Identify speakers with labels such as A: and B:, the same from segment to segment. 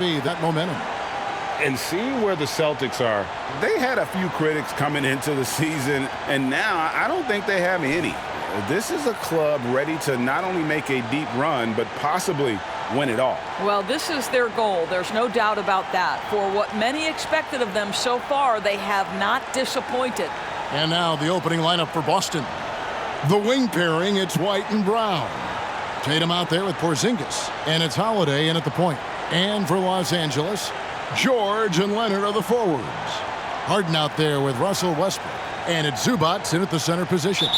A: that momentum.
B: And seeing where the Celtics are, they had a few critics coming into the season, and now I don't think they have any. This is a club ready to not only make a deep run, but possibly win it all.
C: Well, this is their goal. There's no doubt about that. For what many expected of them so far, they have not disappointed.
A: And now the opening lineup for Boston. The wing pairing, it's White and Brown. Tatum out there with Porzingis, and it's Holiday in at the point. And for Los Angeles, George and Leonard are the forwards. Harden out there with Russell Westbrook. And it's Zubac in at the center position.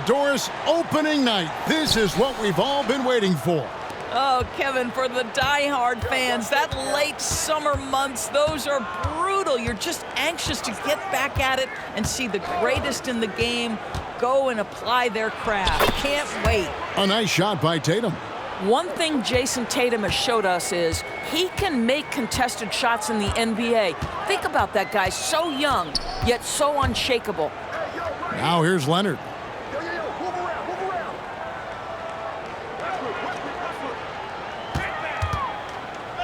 A: Doris, opening night. This is what we've all been waiting for.
C: Oh, Kevin, for the diehard fans, that late summer months, those are brutal. You're just anxious to get back at it and see the greatest in the game go and apply their craft. Can't wait.
A: A nice shot by Tatum.
C: One thing Jason Tatum has showed us is he can make contested shots in the NBA. Think about that guy, so young, yet so unshakable.
A: Now here's Leonard.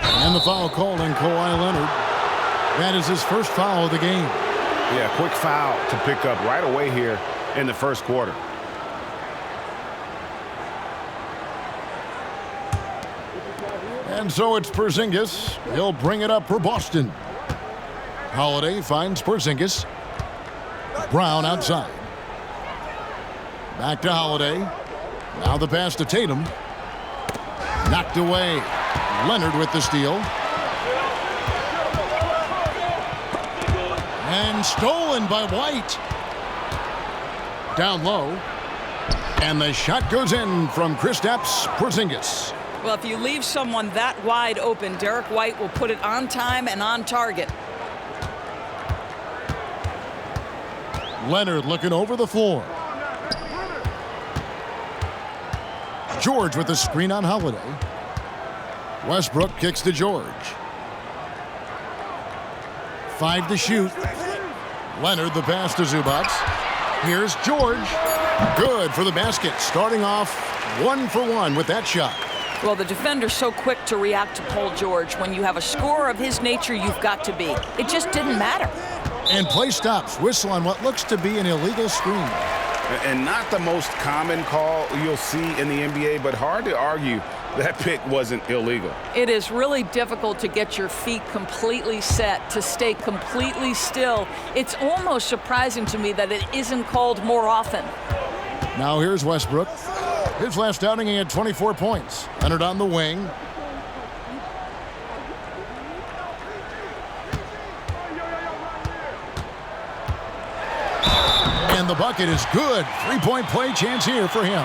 A: And the foul called on Kawhi Leonard. That is his first foul of the game.
B: Yeah, quick foul to pick up right away here in the first quarter.
A: And so it's Porzingis. He'll bring it up for Boston. Holiday finds Porzingis. Brown outside. Back to Holiday. Now the pass to Tatum. Knocked away. Leonard with the steal. And stolen by White. Down low. And the shot goes in from Kristaps Porzingis.
C: Well, if you leave someone that wide open, Derek White will put it on time and on target.
A: Leonard looking over the floor. George with the screen on Holiday. Westbrook kicks to George. 5 to shoot. Leonard the pass to Zubac. Here's George. Good for the basket. Starting off 1 for 1 with that shot.
C: Well, the defender's so quick to react to Paul George. When you have a scorer of his nature, you've got to be. It just didn't matter.
A: And play stops. Whistle on what looks to be an illegal screen.
B: And not the most common call you'll see in the NBA, but hard to argue that pick wasn't illegal.
C: It is really difficult to get your feet completely set, to stay completely still. It's almost surprising to me that it isn't called more often.
A: Now here's Westbrook. His last outing, he had 24 points. Leonard on the wing. And the bucket is good. 3-point play chance here for him.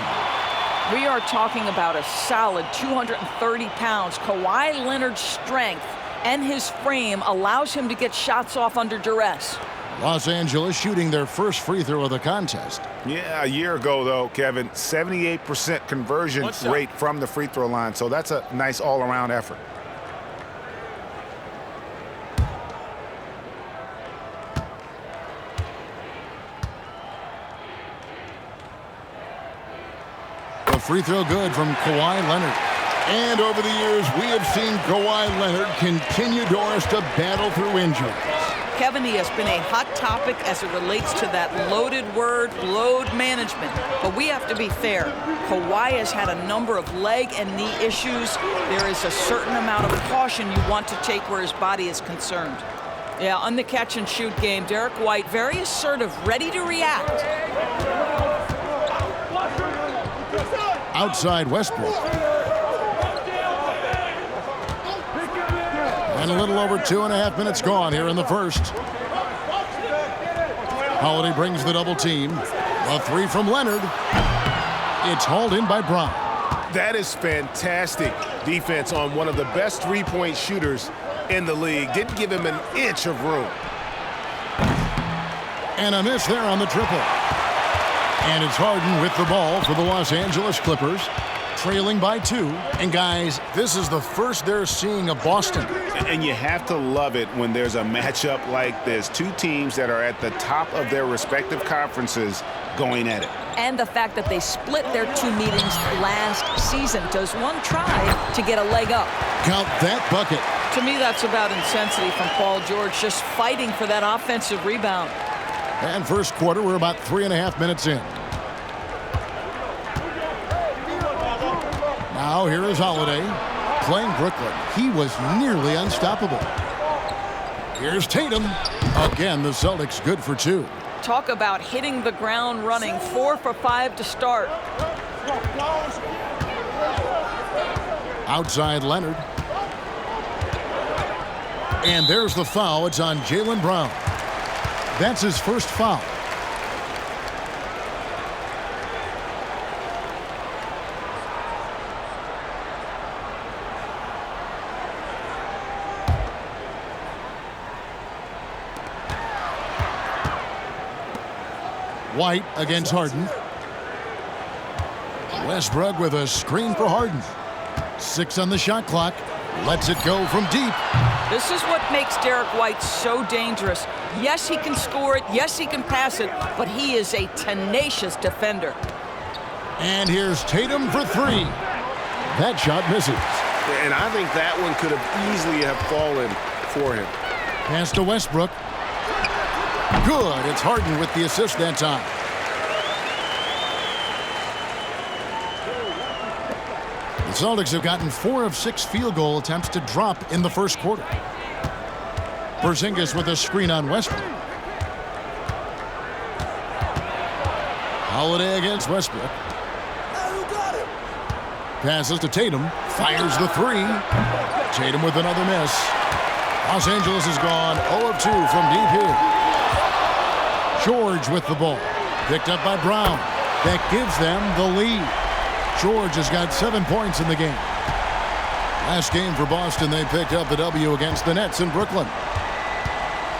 C: We are talking about a solid 230 pounds. Kawhi Leonard's strength and his frame allows him to get shots off under duress.
A: Los Angeles shooting their first free throw of the contest.
B: Yeah, a year ago, though, Kevin, 78% conversion rate from the free throw line. So that's a nice all-around effort.
A: A free throw good from Kawhi Leonard. And over the years, we have seen Kawhi Leonard continue, Doris, to battle through injuries.
C: Kevin, he has been a hot topic as it relates to that loaded word, load management. But we have to be fair. Kawhi has had a number of leg and knee issues. There is a certain amount of caution you want to take where his body is concerned. Yeah, on the catch and shoot game, Derek White, very assertive, ready to react.
A: Outside Westbrook. And a little over 2.5 minutes gone here in the first. Holiday brings the double team. A 3 from Leonard. It's hauled in by Brown.
B: That is fantastic defense on one of the best three-point shooters in the league. Didn't give him an inch of room.
A: And a miss there on the triple. And it's Harden with the ball for the Los Angeles Clippers, trailing by 2. And guys, this is the first they're seeing of Boston.
B: And you have to love it when there's a matchup like this. Two teams that are at the top of their respective conferences going at it.
C: And the fact that they split their 2 meetings last season. Does one try to get a leg up?
A: Count that bucket.
C: To me, that's about intensity from Paul George, just fighting for that offensive rebound.
A: And first quarter, we're about 3.5 minutes in. Now here is Holiday playing Brooklyn. He was nearly unstoppable. Here's Tatum. Again, the Celtics good for 2.
C: Talk about hitting the ground running. 4 for 5 to start.
A: Outside Leonard. And there's the foul. It's on Jaylen Brown. That's his first foul. White against Harden. Westbrook with a screen for Harden. 6 on the shot clock. Lets it go from deep.
C: This is what makes Derek White so dangerous. Yes, he can score it. Yes, he can pass it. But he is a tenacious defender.
A: And here's Tatum for 3. That shot misses.
B: And I think that one could have easily have fallen for him.
A: Pass to Westbrook. Good. It's Harden with the assist that time. The Celtics have gotten 4 of 6 field goal attempts to drop in the first quarter. Porzingis with a screen on Westbrook. Holiday against Westbrook. Passes to Tatum. Fires the 3. Tatum with another miss. Los Angeles has gone 0 of 2 from deep here. George with the ball. Picked up by Brown. That gives them the lead. George has got 7 points in the game. Last game for Boston, they picked up the W against the Nets in Brooklyn.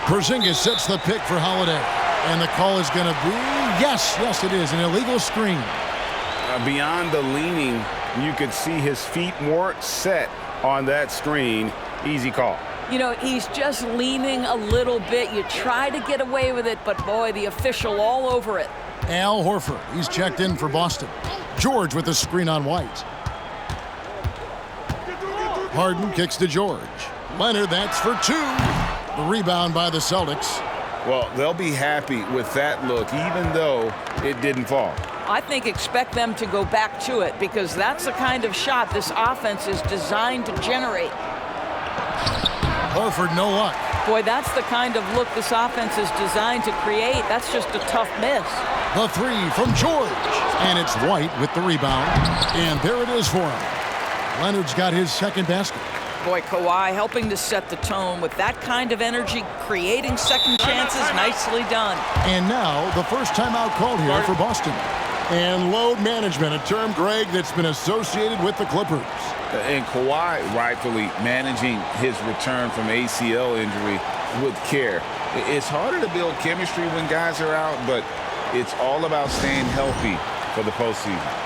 A: Porzingis sets the pick for Holiday. And the call is going to be, yes, it is, an illegal screen.
B: Beyond the leaning, you could see his feet more set on that screen. Easy call.
C: You know, he's just leaning a little bit. You try to get away with it, but boy, the official all over it.
A: Al Horford, he's checked in for Boston. George with the screen on White. Harden kicks to George. Leonard, that's for 2. The rebound by the Celtics.
B: Well, they'll be happy with that look, even though it didn't fall.
C: I think expect them to go back to it because that's the kind of shot this offense is designed to generate.
A: Horford, no luck.
C: Boy, that's the kind of look this offense is designed to create. That's just a tough miss.
A: The 3 from George. And it's White with the rebound. And there it is for him. Leonard's got his second basket.
C: Boy, Kawhi helping to set the tone with that kind of energy, creating second chances. Nicely done.
A: And now the first timeout called here for Boston. And load management, a term, Greg, that's been associated with the Clippers.
B: And Kawhi rightfully managing his return from ACL injury with care. It's harder to build chemistry when guys are out, but it's all about staying healthy for the postseason.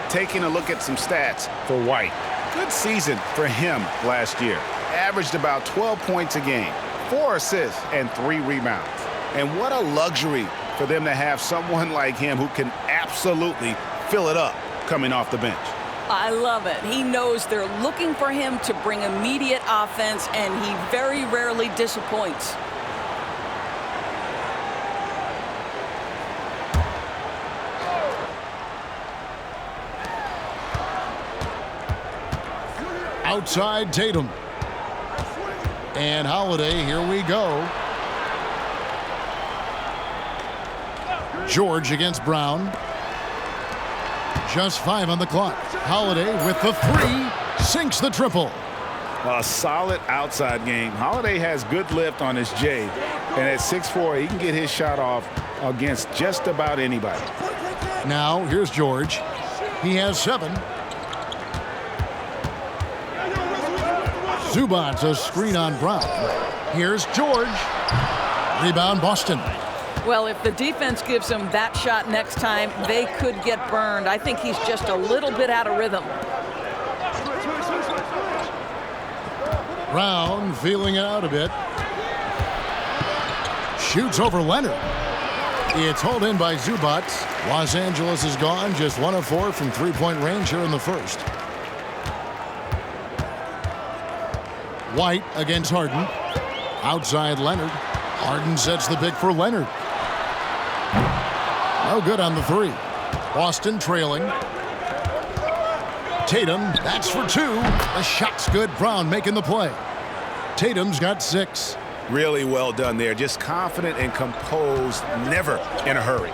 B: Taking a look at some stats for White. Good season for him last year. Averaged about 12 points a game, 4 assists, and 3 rebounds. And what a luxury for them to have someone like him who can absolutely fill it up coming off the bench.
C: I love it. He knows they're looking for him to bring immediate offense, and he very rarely disappoints.
A: Outside Tatum. And Holiday, here we go. George against Brown. Just 5 on the clock. Holiday with the 3, sinks the triple.
B: A solid outside game. Holiday has good lift on his J, and at 6'4", he can get his shot off against just about anybody.
A: Now, here's George. He has 7. Zubac, a screen on Brown. Here's George. Rebound, Boston.
C: Well, if the defense gives him that shot next time, they could get burned. I think he's just a little bit out of rhythm.
A: Brown feeling it out a bit. Shoots over Leonard. It's hauled in by Zubac. Los Angeles is gone, just 1 of 4 from three-point range here in the first. White against Harden. Outside Leonard. Harden sets the pick for Leonard. No good on the 3. Boston trailing. Tatum, that's for 2. The shot's good. Brown making the play. Tatum's got 6.
B: Really well done there. Just confident and composed, never in a hurry.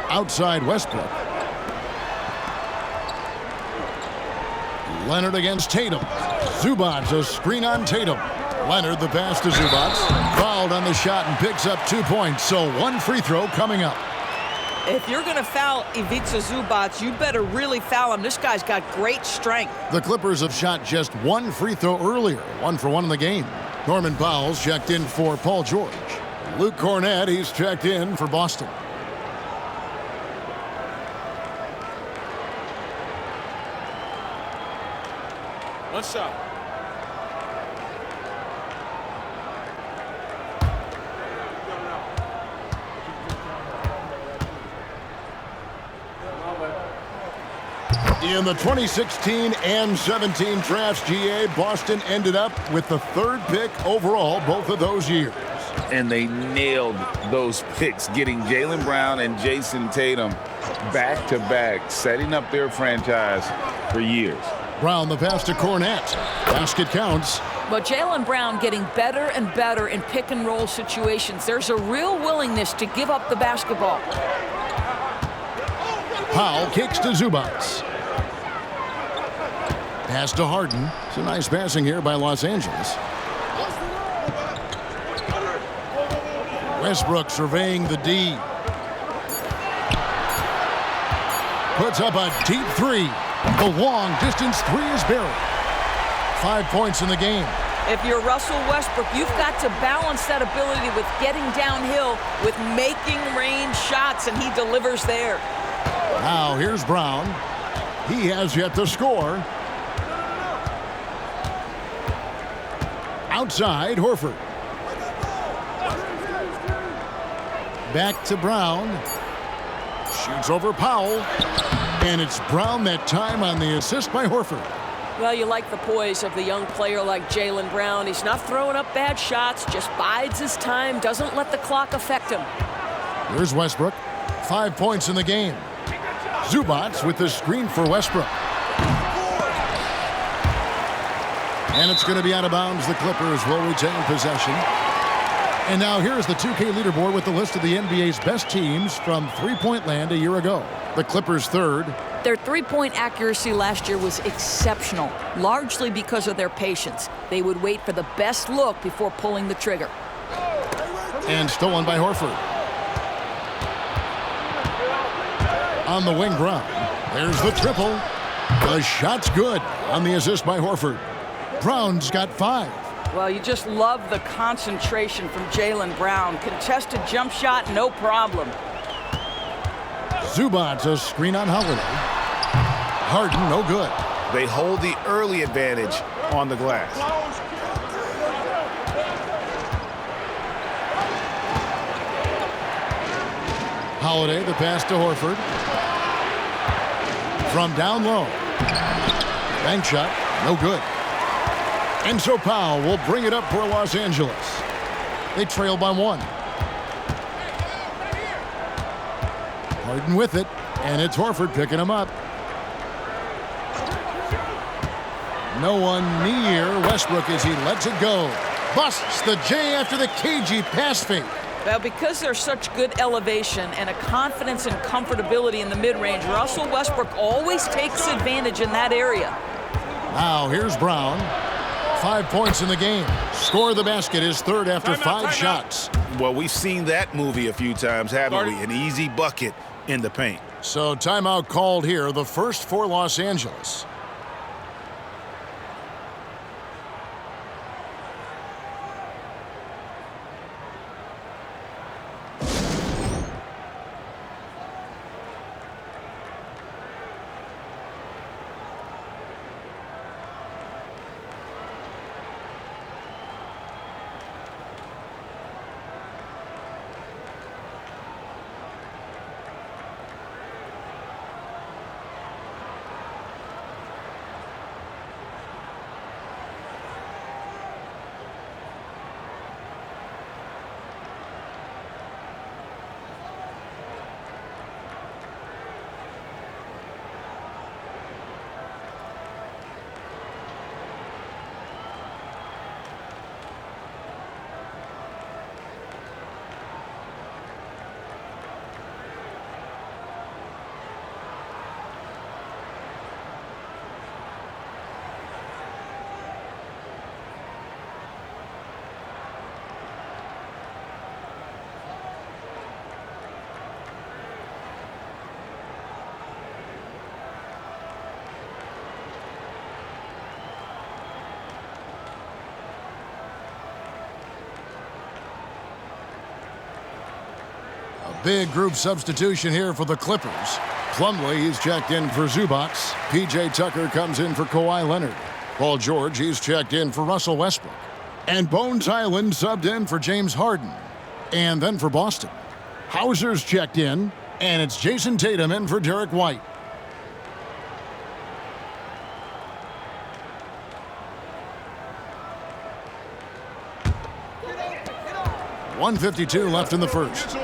A: Outside Westbrook. Leonard against Tatum. Zubac, a screen on Tatum. Leonard, the pass to Zubac. Fouled on the shot and picks up 2 points. So 1 free throw coming up.
C: If you're going to foul Ivica Zubac, you better really foul him. This guy's got great strength.
A: The Clippers have shot just 1 free throw earlier. 1 for 1 in the game. Norman Powell's checked in for Paul George. Luke Cornett, he's checked in for Boston.
B: One shot.
A: In the 2016 and 17 drafts, GA, Boston ended up with the 3rd pick overall both of those years.
B: And they nailed those picks, getting Jaylen Brown and Jason Tatum back-to-back, setting up their franchise for years.
A: Brown, the pass to Cornett. Basket counts.
C: But Jaylen Brown getting better and better in pick-and-roll situations. There's a real willingness to give up the basketball.
A: Powell kicks to Zubac. Pass to Harden. It's a nice passing here by Los Angeles. Westbrook surveying the D. Puts up a deep 3. The long distance 3 is buried. 5 points in the game.
C: If you're Russell Westbrook, you've got to balance that ability with getting downhill with making range shots, and he delivers there.
A: Now here's Brown. He has yet to score. Outside, Horford. Back to Brown. Shoots over Powell. And it's Brown that time on the assist by Horford.
D: Well, you like the poise of the young player like Jaylen Brown. He's not throwing up bad shots, just bides his time, doesn't let the clock affect him.
A: Here's Westbrook. 5 points in the game. Zubac with the screen for Westbrook. And it's going to be out of bounds. The Clippers will retain possession. And now here's the 2K leaderboard with the list of the NBA's best teams from three-point land a year ago. The Clippers 3rd.
C: Their three-point accuracy last year was exceptional, largely because of their patience. They would wait for the best look before pulling the trigger.
A: And stolen by Horford. On the wing, Brown. There's the triple. The shot's good on the assist by Horford. Brown's got 5.
C: Well, you just love the concentration from Jaylen Brown. Contested jump shot, no problem.
A: Zubac, a screen on Holiday. Harden, no good.
B: They hold the early advantage on the glass.
A: Holiday, the pass to Horford. from down low. Bank shot, no good. And so Powell will bring it up for Los Angeles. They trail by 1. Harden with it, and it's Horford picking him up. No one near Westbrook as he lets it go. Busts the J after the cagey pass fake.
C: Well, because there's such good elevation and a confidence and comfortability in the mid-range, Russell Westbrook always takes advantage in that area.
A: Now here's Brown. 5 points in the game. Score the basket is third after 5 shots.
B: Well, we've seen that movie a few times, haven't we? An easy bucket in the paint.
A: So timeout called here, the first for Los Angeles. Big group substitution here for the Clippers. Plumlee, he's checked in for Zubac. P.J. Tucker comes in for Kawhi Leonard. Paul George, he's checked in for Russell Westbrook. And Bones Highland subbed in for James Harden. And then for Boston, Hauser's checked in, and it's Jason Tatum in for Derek White. .152 left in the first.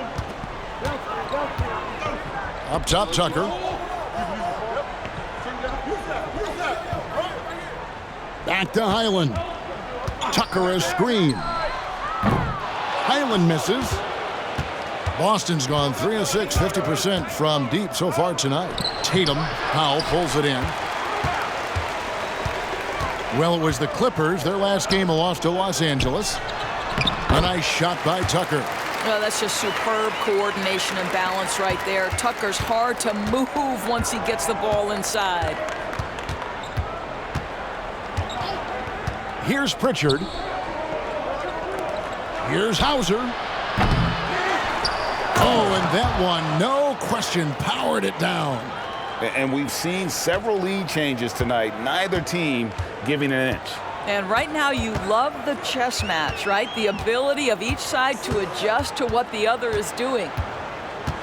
A: Up top, Tucker. Back to Highland. Tucker a screen. Highland misses. Boston's gone 3 of 6, 50% from deep so far tonight. Tatum, Powell pulls it in. Well, it was the Clippers. Their last game a loss to Los Angeles. A nice shot by Tucker.
C: Well, that's just superb coordination and balance right there. Tucker's hard to move once he gets the ball inside.
A: Here's Pritchard. Here's Hauser. Oh, and that one, no question, powered it down.
B: And we've seen several lead changes tonight. Neither team giving an inch.
C: And right now you love the chess match, right? The ability of each side to adjust to what the other is doing.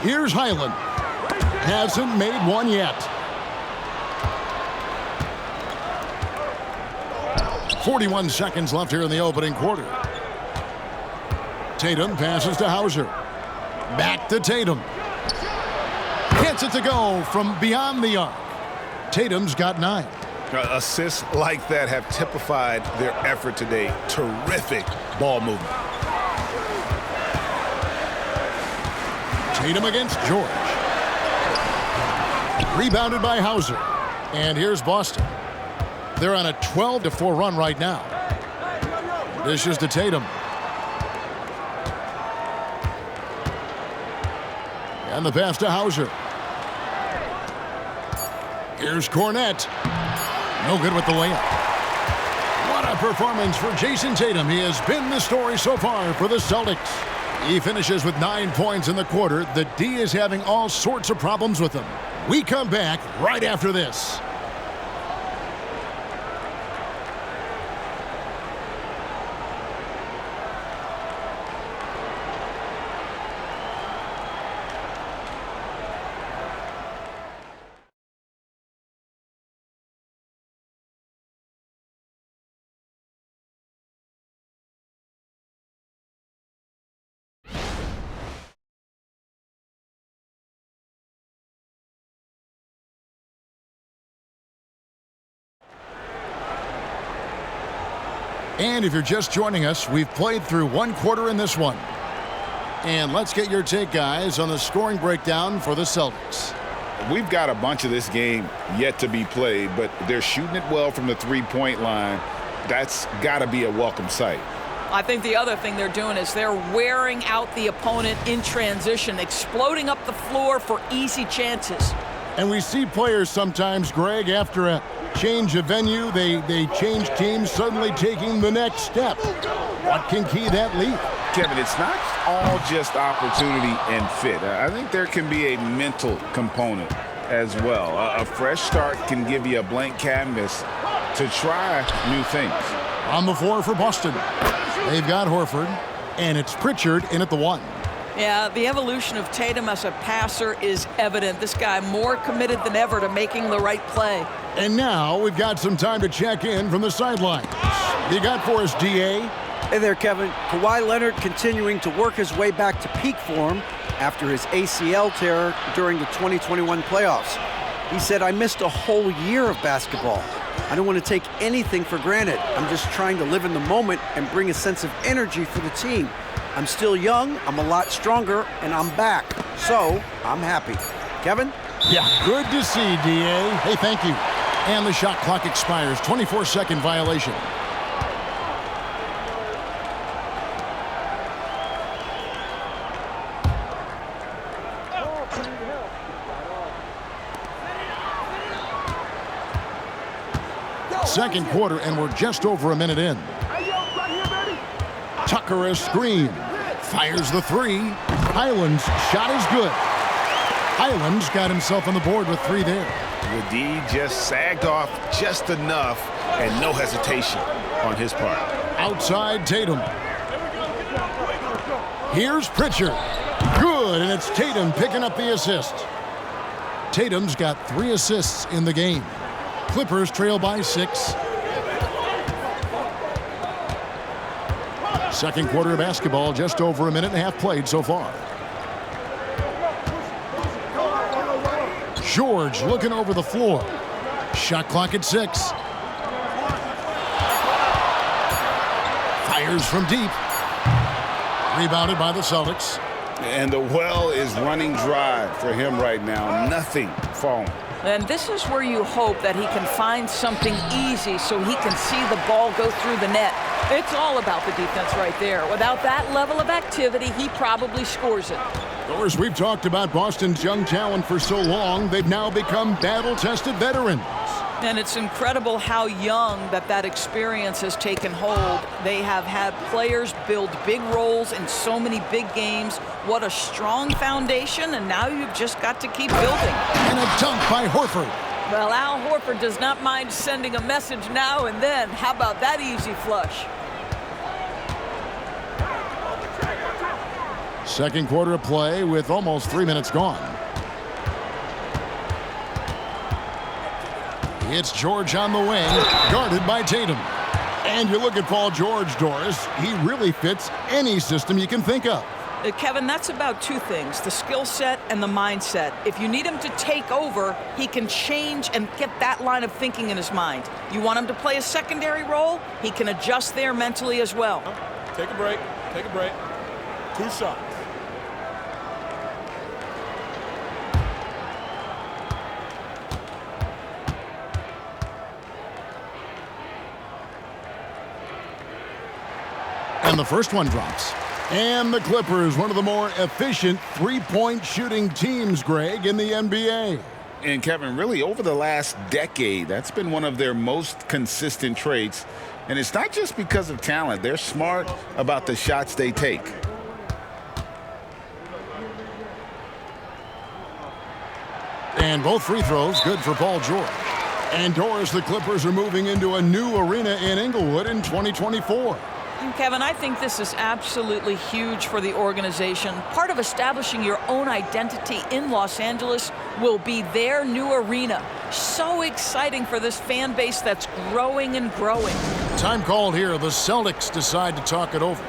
A: Here's Highland. Hasn't made one yet. 41 seconds left here in the opening quarter. Tatum passes to Hauser. Back to Tatum. Gets it to go from beyond the arc. Tatum's got 9.
B: Assists like that have typified their effort today. Terrific ball movement.
A: Tatum against George. Rebounded by Hauser. And here's Boston. They're on a 12-4 run right now. This is to Tatum. And the pass to Hauser. Here's Cornette. No good with the layup. What a performance for Jason Tatum. He has been the story so far for the Celtics. He finishes with 9 points in the quarter. The D is having all sorts of problems with him. We come back right after this. And if you're just joining us, we've played through one quarter in this one. And let's get your take, guys, on the scoring breakdown for the Celtics.
B: We've got a bunch of this game yet to be played, but they're shooting it well from the three-point line. That's got to be a welcome sight.
C: I think the other thing they're doing is they're wearing out the opponent in transition, exploding up the floor for easy chances.
A: And we see players sometimes, Greg, after a change of venue, they change teams, suddenly taking the next step. What can key that leap?
B: Kevin, it's not all just opportunity and fit. I think there can be a mental component as well. A fresh start can give you a blank canvas to try new things.
A: On the floor for Boston, they've got Horford, and it's Pritchard in at the 1.
C: Yeah, the evolution of Tatum as a passer is evident. This guy more committed than ever to making the right play.
A: And now we've got some time to check in from the sidelines. You got for us, D.A.?
E: Hey there, Kevin. Kawhi Leonard continuing to work his way back to peak form after his ACL tear during the 2021 playoffs. He said, "I missed a whole year of basketball. I don't want to take anything for granted. I'm just trying to live in the moment and bring a sense of energy for the team. I'm still young, I'm a lot stronger, and I'm back. So, I'm happy." Kevin?
A: Yeah, good to see, D.A. Hey, thank you. And the shot clock expires. 24-second violation. Second quarter, and we're just over a minute in. Tucker a screen. Fires the 3. Highland's shot is good. Highland's got himself on the board with 3 there.
B: The D just sagged off just enough, and no hesitation on his part.
A: Outside Tatum. Here's Pritchard. Good, and it's Tatum picking up the assist. Tatum's got 3 assists in the game. Clippers trail by 6. Second quarter of basketball, just over a minute and a half played so far. George looking over the floor. Shot clock at 6. Fires from deep. Rebounded by the Celtics.
B: And the well is running dry for him right now. Nothing falling.
C: And this is where you hope that he can find something easy so he can see the ball go through the net. It's all about the defense right there. Without that level of activity, he probably scores it.
A: Of course, we've talked about Boston's young talent for so long. They've now become battle-tested veterans.
C: And it's incredible how young that experience has taken hold. They have had players build big roles in so many big games. What a strong foundation, and now you've just got to keep building.
A: And a dunk by Horford.
C: Well, Al Horford does not mind sending a message now and then. How about that easy flush?
A: Second quarter of play with almost 3 minutes gone. It's George on the wing, guarded by Tatum. And you look at Paul George, Doris, he really fits any system you can think of.
C: Kevin, that's about 2 things, the skill set and the mindset. If you need him to take over, he can change and get that line of thinking in his mind. You want him to play a secondary role, he can adjust there mentally as well.
F: Take a break. Take a break. 2 shots.
A: And the first one drops. And the Clippers, one of the more efficient three-point shooting teams, Greg, in the NBA.
B: And Kevin, really over the last decade, that's been one of their most consistent traits. And it's not just because of talent. They're smart about the shots they take.
A: And both free throws good for Paul George. And Doris, the Clippers are moving into a new arena in Inglewood in 2024.
C: And Kevin, I think this is absolutely huge for the organization. Part of establishing your own identity in Los Angeles will be their new arena. So exciting for this fan base that's growing and growing.
A: Time called here. The Celtics decide to talk it over.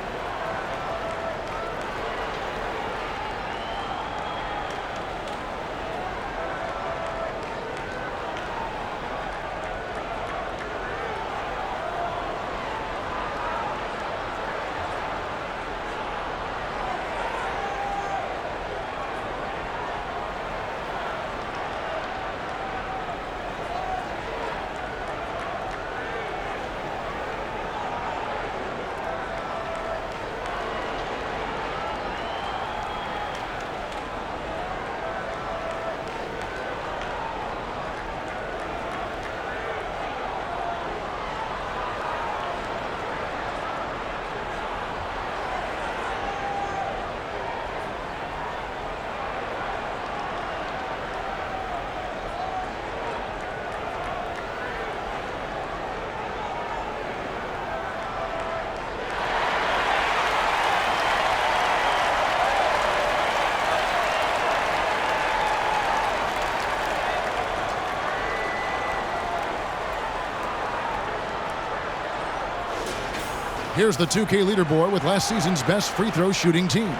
A: Here's the 2K leaderboard with last season's best free throw shooting teams.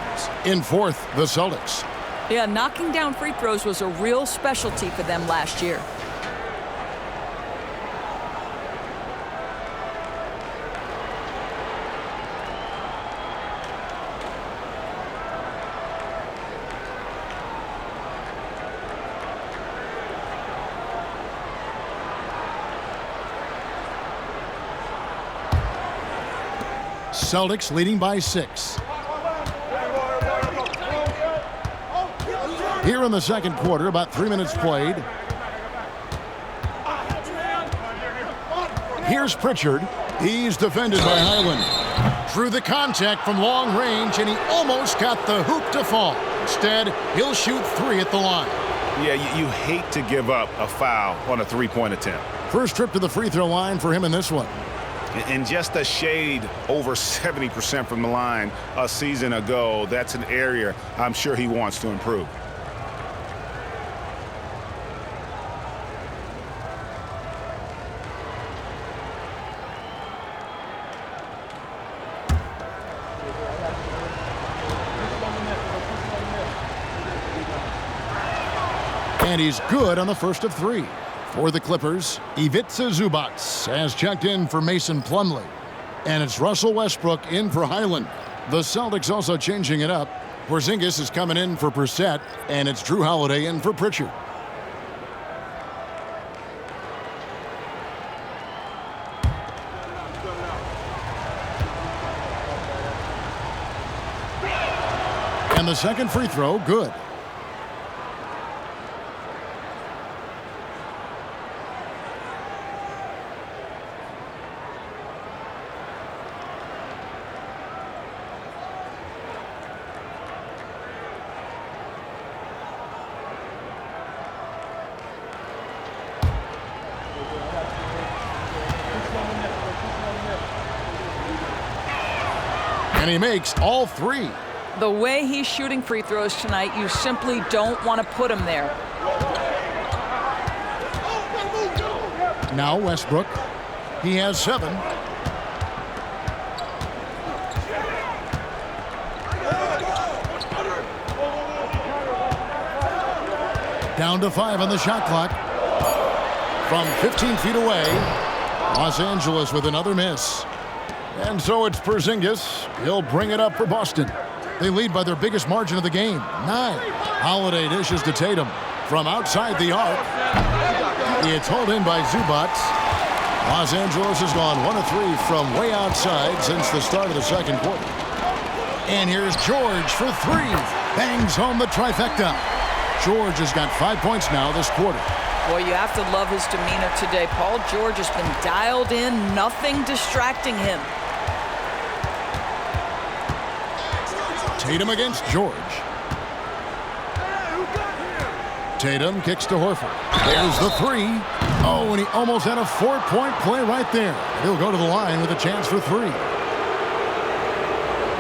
A: In fourth, the Celtics.
C: Yeah, knocking down free throws was a real specialty for them last year.
A: Celtics leading by 6. Here in the second quarter, about 3 minutes played. Here's Pritchard. He's defended by Highland. Through the contact from long range, and he almost got the hoop to fall. Instead, he'll shoot 3 at the line.
B: Yeah, you hate to give up a foul on a three-point attempt.
A: First trip to the free throw line for him in this one.
B: And just a shade over 70% from the line a season ago. That's an area I'm sure he wants to improve.
A: And he's good on the first of 3. For the Clippers, Ivica Zubac has checked in for Mason Plumlee. And it's Russell Westbrook in for Highland. The Celtics also changing it up. Porzingis is coming in for Brissett, and it's Drew Holiday in for Pritchard. And the second free throw, good. And he makes all 3.
C: The way he's shooting free throws tonight, you simply don't want to put him there.
A: Now Westbrook. He has 7. Down to 5 on the shot clock. From 15 feet away, Los Angeles with another miss. And so it's Porzingis. He'll bring it up for Boston. They lead by their biggest margin of the game, 9. Holiday dishes to Tatum from outside the arc. It's hauled in by Zubac. Los Angeles has gone 1 of 3 from way outside since the start of the second quarter. And here's George for 3. Bangs home the trifecta. George has got 5 points now this quarter.
C: Boy, you have to love his demeanor today. Paul George has been dialed in, nothing distracting him.
A: Tatum against George. Tatum kicks to Horford. There's the 3. Oh, and he almost had a 4-point play right there. He'll go to the line with a chance for 3.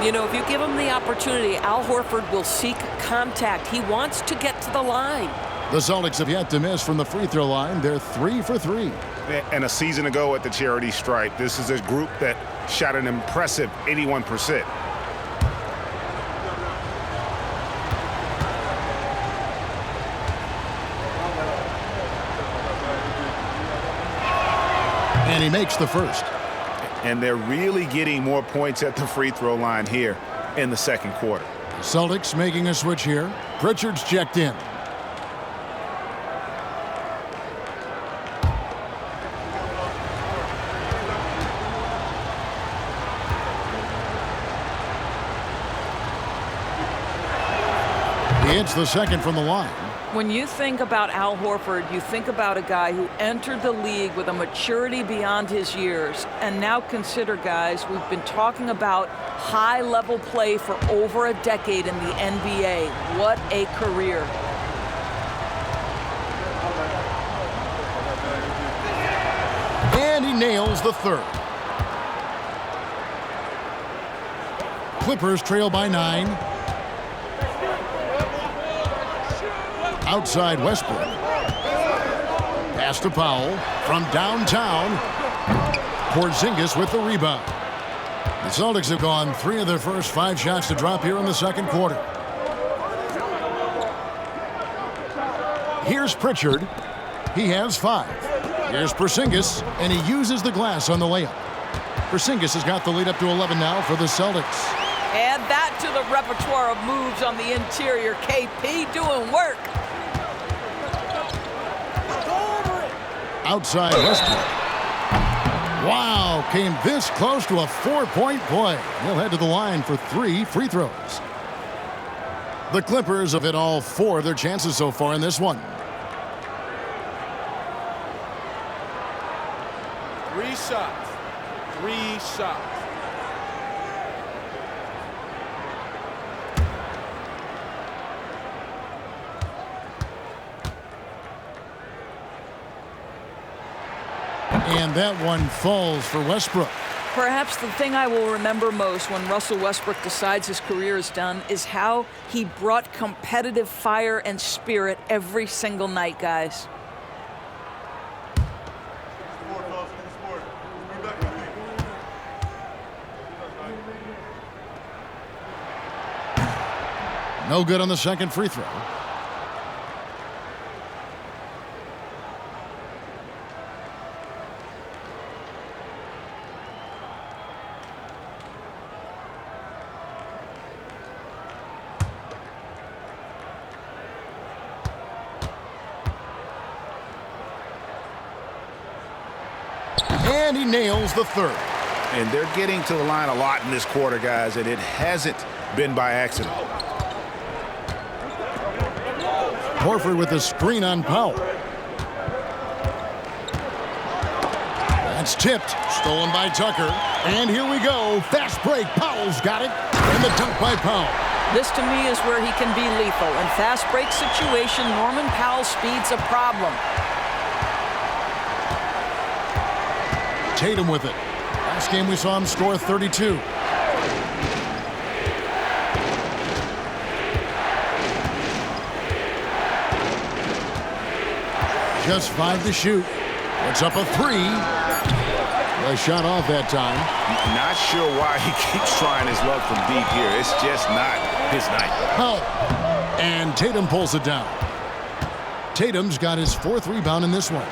D: You know, if you give him the opportunity, Al Horford will seek contact. He wants to get to the line.
A: The Celtics have yet to miss from the free throw line. They're 3 for 3.
B: And a season ago at the charity stripe, this is a group that shot an impressive 81%.
A: And he makes the first.
B: And they're really getting more points at the free throw line here in the second quarter.
A: Celtics making a switch here. Pritchard's checked in. He hits the second from the line.
C: When you think about Al Horford, you think about a guy who entered the league with a maturity beyond his years. And now consider, guys, we've been talking about high-level play for over a decade in the NBA. What a career.
A: And he nails the third. Clippers trail by 9. Outside Westbrook. Pass to Powell from downtown. Porzingis with the rebound. The Celtics have gone 3 of their first 5 shots to drop here in the second quarter. Here's Pritchard. He has 5. Here's Porzingis, and he uses the glass on the layup. Porzingis has got the lead up to 11 now for the Celtics.
C: Add that to the repertoire of moves on the interior. KP doing work.
A: Outside Westbrook. Wow, came this close to a 4-point play. He'll head to the line for 3 free throws. The Clippers have hit all 4 of their chances so far in this one.
F: 3 shots. 3 shots.
A: And that one falls for Westbrook.
C: Perhaps the thing I will remember most when Russell Westbrook decides his career is done is how he brought competitive fire and spirit every single night, guys.
A: No good on the second free throw. And he nails the third.
B: And they're getting to the line a lot in this quarter, guys, and it hasn't been by accident.
A: Horford with a screen on Powell. That's tipped. Stolen by Tucker. And here we go. Fast break. Powell's got it. And the dunk by Powell.
C: This, to me, is where he can be lethal. In fast break situation, Norman Powell's speed's a problem.
A: Tatum with it. Last game we saw him score 32. Just 5 to shoot. Puts up a 3. A shot off that time.
B: Not sure why he keeps trying his luck from deep here. It's just not his night.
A: Oh, and Tatum pulls it down. Tatum's got his 4th rebound in this one.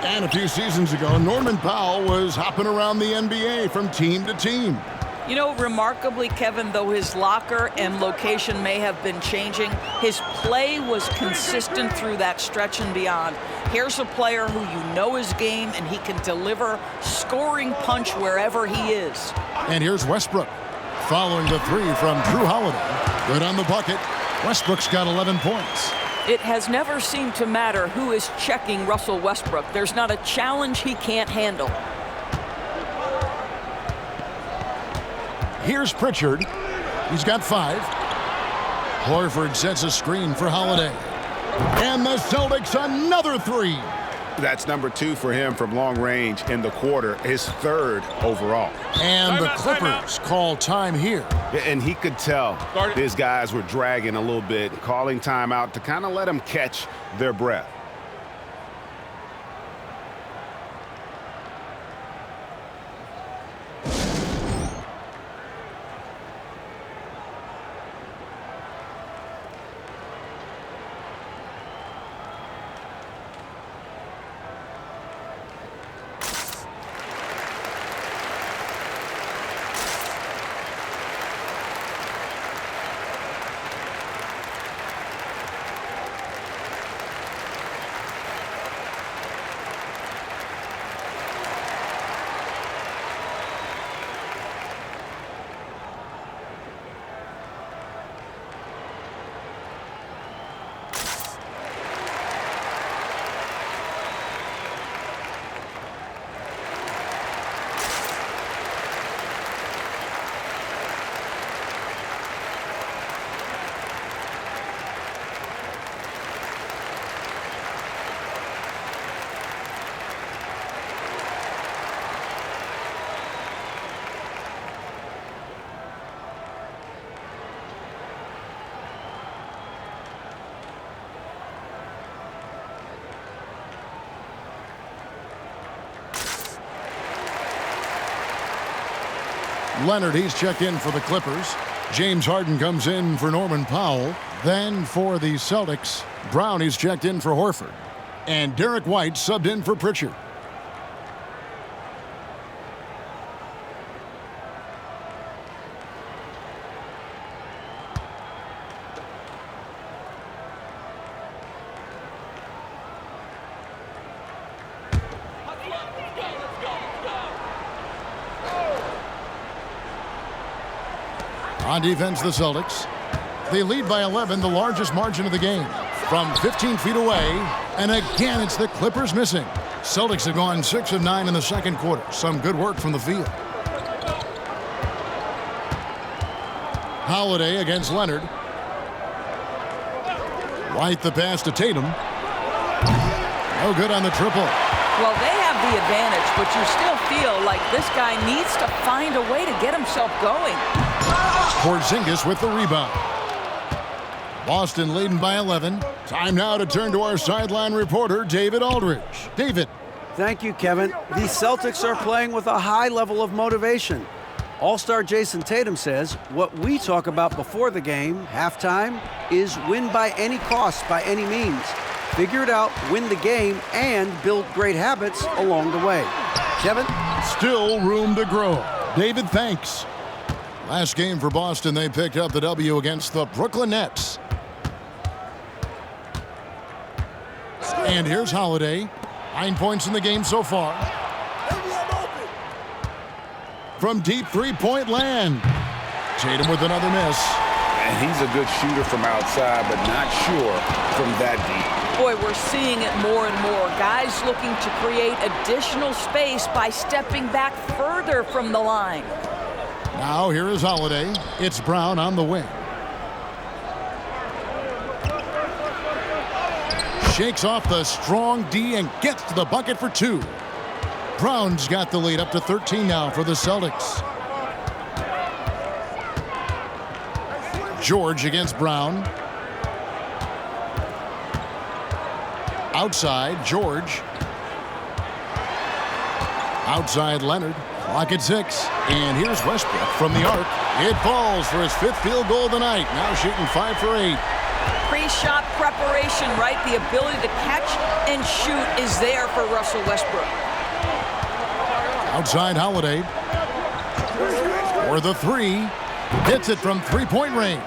A: And a few seasons ago, Norman Powell was hopping around the NBA from team to team.
C: You know, remarkably, Kevin, though his locker and location may have been changing, his play was consistent through that stretch and beyond. Here's a player who you know his game, and he can deliver scoring punch wherever he is.
A: And here's Westbrook, following the 3 from Drew Holiday. Good on the bucket. Westbrook's got 11 points.
C: It has never seemed to matter who is checking Russell Westbrook. There's not a challenge he can't handle.
A: Here's Pritchard. He's got 5. Horford sets a screen for Holiday. And the Celtics another 3.
B: That's number 2 for him from long range in the quarter, his 3rd overall.
A: And the Clippers call time here.
B: And he could tell his guys were dragging a little bit, calling timeout to kind of let them catch their breath.
A: Leonard, he's checked in for the Clippers. James Harden comes in for Norman Powell. Then for the Celtics, Brown, he's checked in for Horford. And Derek White subbed in for Pritchard. On defense, the Celtics. They lead by 11, the largest margin of the game. From 15 feet away, and again, it's the Clippers missing. Celtics have gone 6 of 9 in the second quarter. Some good work from the field. Holiday against Leonard. White the pass to Tatum. No good on the triple.
C: Well, they have the advantage, but you still feel like this guy needs to find a way to get himself going.
A: Porzingis with the rebound. Boston leading by 11. Time now to turn to our sideline reporter, David Aldridge. David.
E: Thank you, Kevin. The Celtics are playing with a high level of motivation. All-star Jason Tatum says what we talk about before the game, halftime, is win by any cost, by any means. Figure it out, win the game, and build great habits along the way. Kevin?
A: Still room to grow. David, thanks. Last game for Boston, they picked up the W against the Brooklyn Nets. And here's Holiday. 9 points in the game so far. From deep three-point land. Tatum with another miss.
B: And he's a good shooter from outside, but not sure from that deep.
C: Boy, we're seeing it more and more. Guys looking to create additional space by stepping back further from the line.
A: Now here is Holiday. It's Brown on the wing. Shakes off the strong D and gets to the bucket for 2. Brown's got the lead up to 13 now for the Celtics. George against Brown. Outside, George. Outside, Leonard. Clock at 6. And here's Westbrook from the arc. It falls for his 5th field goal of the night. Now shooting 5 for 8.
C: Pre-shot preparation, right? The ability to catch and shoot is there for Russell Westbrook.
A: Outside Holiday. For the 3. Hits it from three-point range.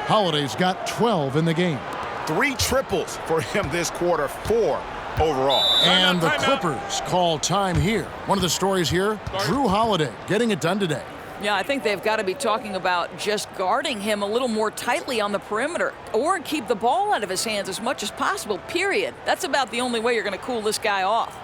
A: Holiday's got 12 in the game.
B: 3 triples for him this quarter, 4 overall.
A: And the Clippers call time here. One of the stories here, Drew Holiday getting it done today.
C: Yeah, I think they've got to be talking about just guarding him a little more tightly on the perimeter or keep the ball out of his hands as much as possible, period. That's about the only way you're going to cool this guy off.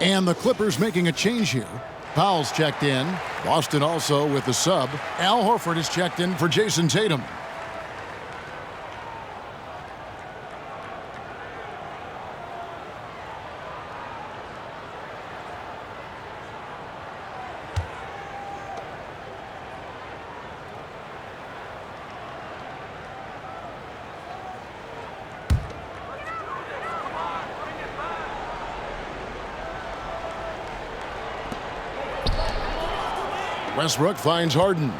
A: And the Clippers making a change here. Powell's checked in. Boston also with the sub. Al Horford is checked in for Jason Tatum. Westbrook finds Harden.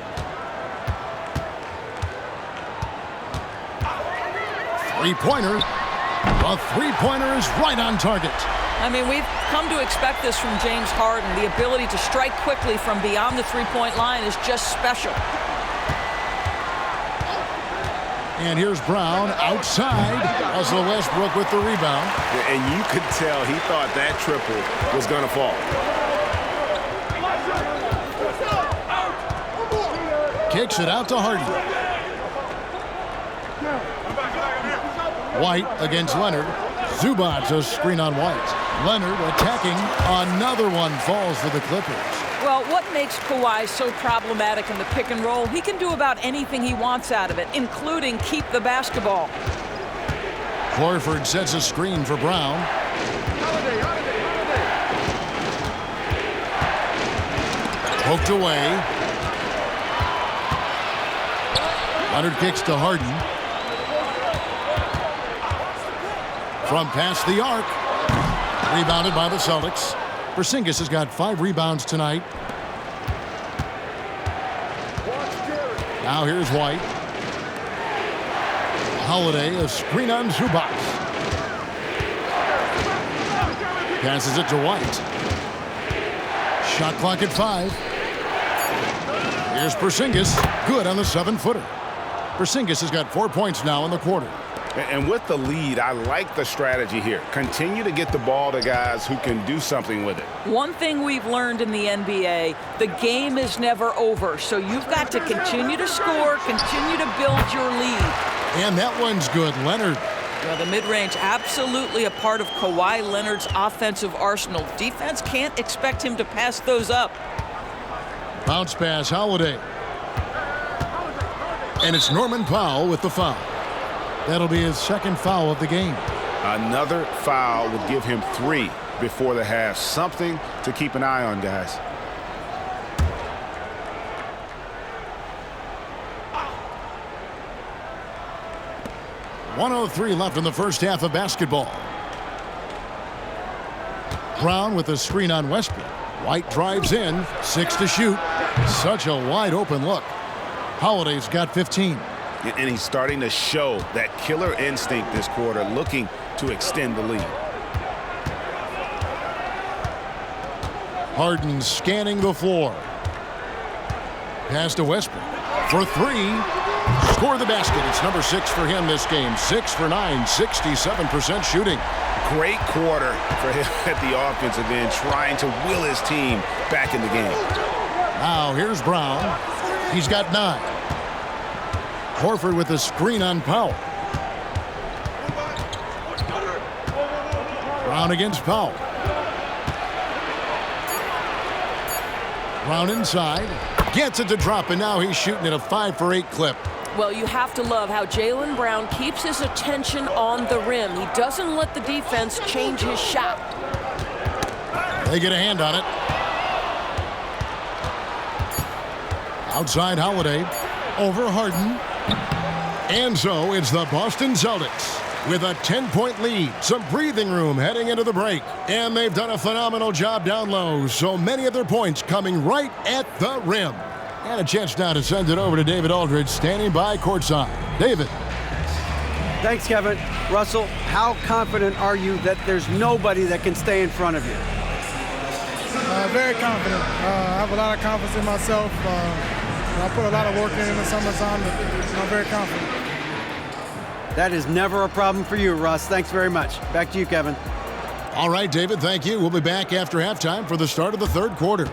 A: Three-pointer. A three-pointer is right on target.
C: I mean, we've come to expect this from James Harden. The ability to strike quickly from beyond the three-point line is just special.
A: And here's Brown outside. Russell Westbrook with the rebound.
B: And you could tell he thought that triple was going to fall.
A: Kicks it out to Harden. White against Leonard. Zubac's a screen on White. Leonard attacking. Another one falls to the Clippers.
C: Well, what makes Kawhi so problematic in the pick and roll? He can do about anything he wants out of it, including keep the basketball.
A: Horford sets a screen for Brown. Poked away. Leonard kicks to Harden. From past the arc. Rebounded by the Celtics. Porzingis has got 5 rebounds tonight. Now here's White. Holiday, a screen on Zubac. Passes it to White. Shot clock at 5. Here's Porzingis. Good on the 7-footer. Porzingis has got 4 points now in the quarter.
B: And with the lead, I like the strategy here. Continue to get the ball to guys who can do something with it.
C: One thing we've learned in the NBA, the game is never over. So you've got to continue to score, continue to build your lead.
A: And that one's good. Leonard.
C: Well, the mid-range, absolutely a part of Kawhi Leonard's offensive arsenal. Defense can't expect him to pass those up.
A: Bounce pass, Holiday. And it's Norman Powell with the foul. That'll be his second foul of the game.
B: Another foul would give him 3 before the half. Something to keep an eye on, guys.
A: .103 left in the first half of basketball. Brown with a screen on Westbrook. White drives in. 6 to shoot. Such a wide open look. Holiday's got 15.
B: And he's starting to show that killer instinct this quarter, looking to extend the lead.
A: Harden scanning the floor. Pass to Westbrook for 3. Score the basket. It's number 6 for him this game. 6 for 9, 67% shooting.
B: Great quarter for him at the offensive end, trying to will his team back in the game.
A: Now here's Brown. He's got 9. Horford with a screen on Powell. Brown against Powell. Brown inside. Gets it to drop, and now he's shooting at a 5 for 8 clip.
D: Well, you have to love how Jaylen Brown keeps his attention on the rim. He doesn't let the defense change his shot.
A: They get a hand on it. Outside Holiday. Over Harden. And so it's the Boston Celtics with a 10-point lead. Some breathing room heading into the break. And they've done a phenomenal job down low. So many of their points coming right at the rim. And a chance now to send it over to David Aldridge, standing by courtside. David.
E: Thanks, Kevin. Russell, how confident are you that there's nobody that can stay in front of you?
G: Very confident. I have a lot of confidence in myself. I put a lot of work in the summertime, and I'm very confident.
E: That is never a problem for you, Russ. Thanks very much. Back to you, Kevin.
A: All right, David, thank you. We'll be back after halftime for the start of the third quarter.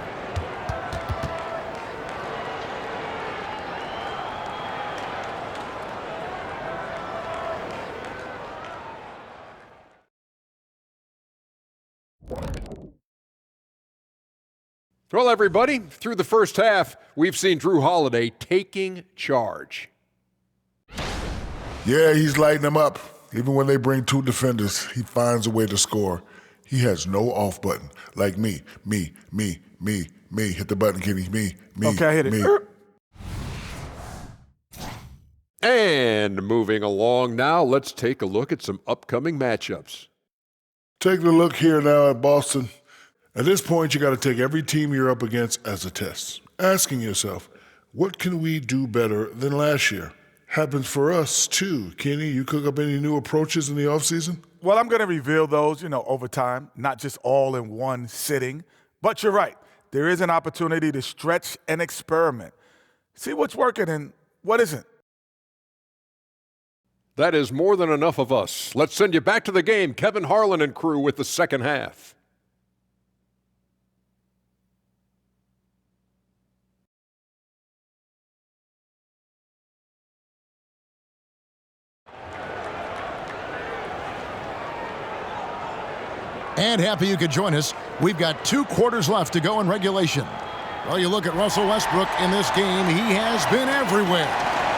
H: Well, everybody, through the first half, we've seen Drew Holiday taking charge.
I: Yeah, he's lighting them up. Even when they bring 2 defenders, he finds a way to score. He has no off button. Like me. Hit the button, Kenny. Me.
F: Okay, I hit it.
I: Me.
H: And moving along now, let's take a look at some upcoming matchups.
I: Take a look here now at Boston. At this point, you got to take every team you're up against as a test. asking yourself, what can we do better than last year? Happens for us, too. Kenny, you cook up any new approaches in the offseason?
F: Well, I'm going to reveal those, over time, not just all in one sitting. But you're right. There is an opportunity to stretch and experiment. See what's working and what isn't.
H: That is more than enough of us. Let's send you back to the game. Kevin Harlan and crew with the second half.
A: And happy you could join us. We've got 2 quarters left to go in regulation. Well, you look at Russell Westbrook in this game. He has been everywhere.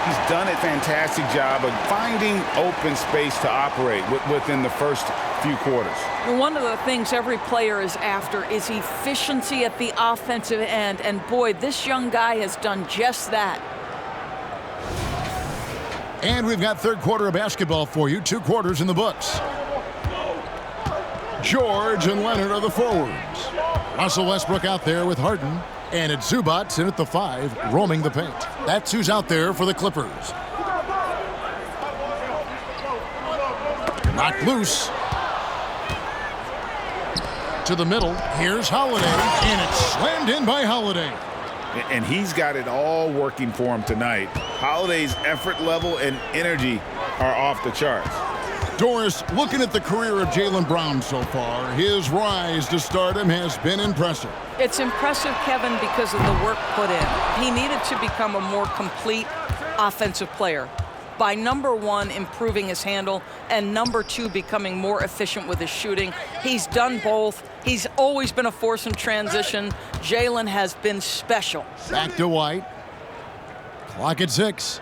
B: He's done a fantastic job of finding open space to operate within the first few quarters.
C: One of the things every player is after is efficiency at the offensive end. And boy, this young guy has done just that.
A: And we've got third quarter of basketball for you. 2 quarters in the books. George and Leonard are the forwards. Russell Westbrook out there with Harden. And it's Zubac in at the 5, roaming the paint. That's who's out there for the Clippers. Knocked loose. To the middle. Here's Holiday. And it's slammed in by Holiday.
B: And he's got it all working for him tonight. Holiday's effort level and energy are off the charts.
A: Doris, looking at the career of Jaylen Brown so far, his rise to stardom has been impressive.
C: It's impressive, Kevin, because of the work put in. He needed to become a more complete offensive player by, number 1, improving his handle, and number 2, becoming more efficient with his shooting. He's done both. He's always been a force in transition. Jaylen has been special.
A: Back to White. Clock at 6.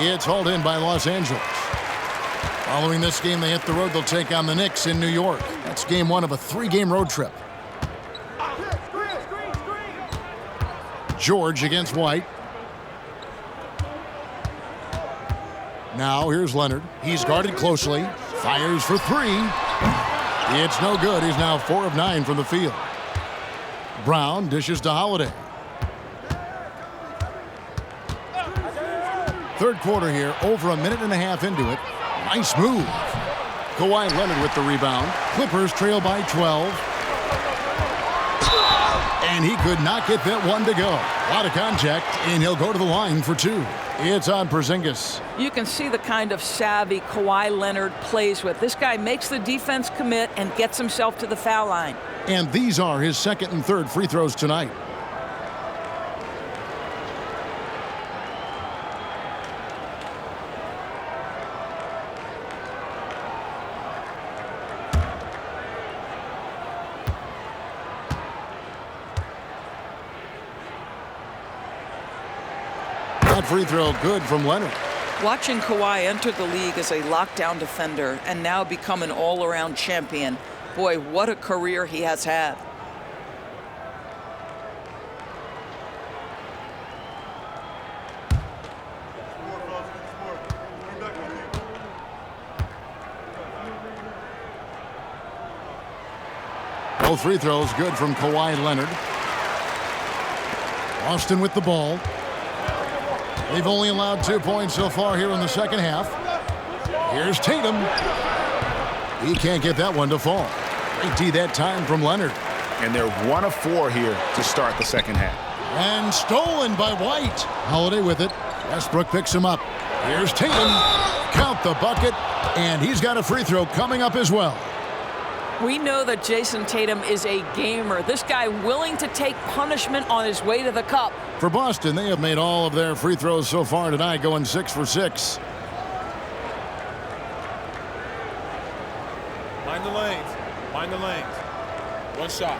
A: It's hauled in by Los Angeles. Following this game, they hit the road. They'll take on the Knicks in New York. That's game 1 of a 3-game road trip. George against White. Now here's Leonard. He's guarded closely. Fires for 3. It's no good. He's now 4 of 9 from the field. Brown dishes to Holiday. Third quarter here, over a minute and a half into it. Nice move. Kawhi Leonard with the rebound. Clippers trail by 12. And he could not get that one to go. A lot of contact, and he'll go to the line for 2. It's on Porzingis.
C: You can see the kind of savvy Kawhi Leonard plays with. This guy makes the defense commit and gets himself to the foul line.
A: And these are his second and third free throws tonight. Free throw good from Leonard.
C: Watching Kawhi enter the league as a lockdown defender and now become an all-around champion. Boy, what a career he has had.
A: Both free throws good from Kawhi Leonard. Boston with the ball. They've only allowed 2 points so far here in the second half. Here's Tatum. He can't get that one to fall. Great D that time from Leonard.
B: And they're 1 of 4 here to start the second half.
A: And stolen by White. Holiday with it. Westbrook picks him up. Here's Tatum. Count the bucket. And he's got a free throw coming up as well.
D: We know that Jason Tatum is a gamer. This guy willing to take punishment on his way to the cup.
A: For Boston, they have made all of their free throws so far tonight, going 6 for 6.
F: Mind the lanes. Mind the lanes. 1 shot.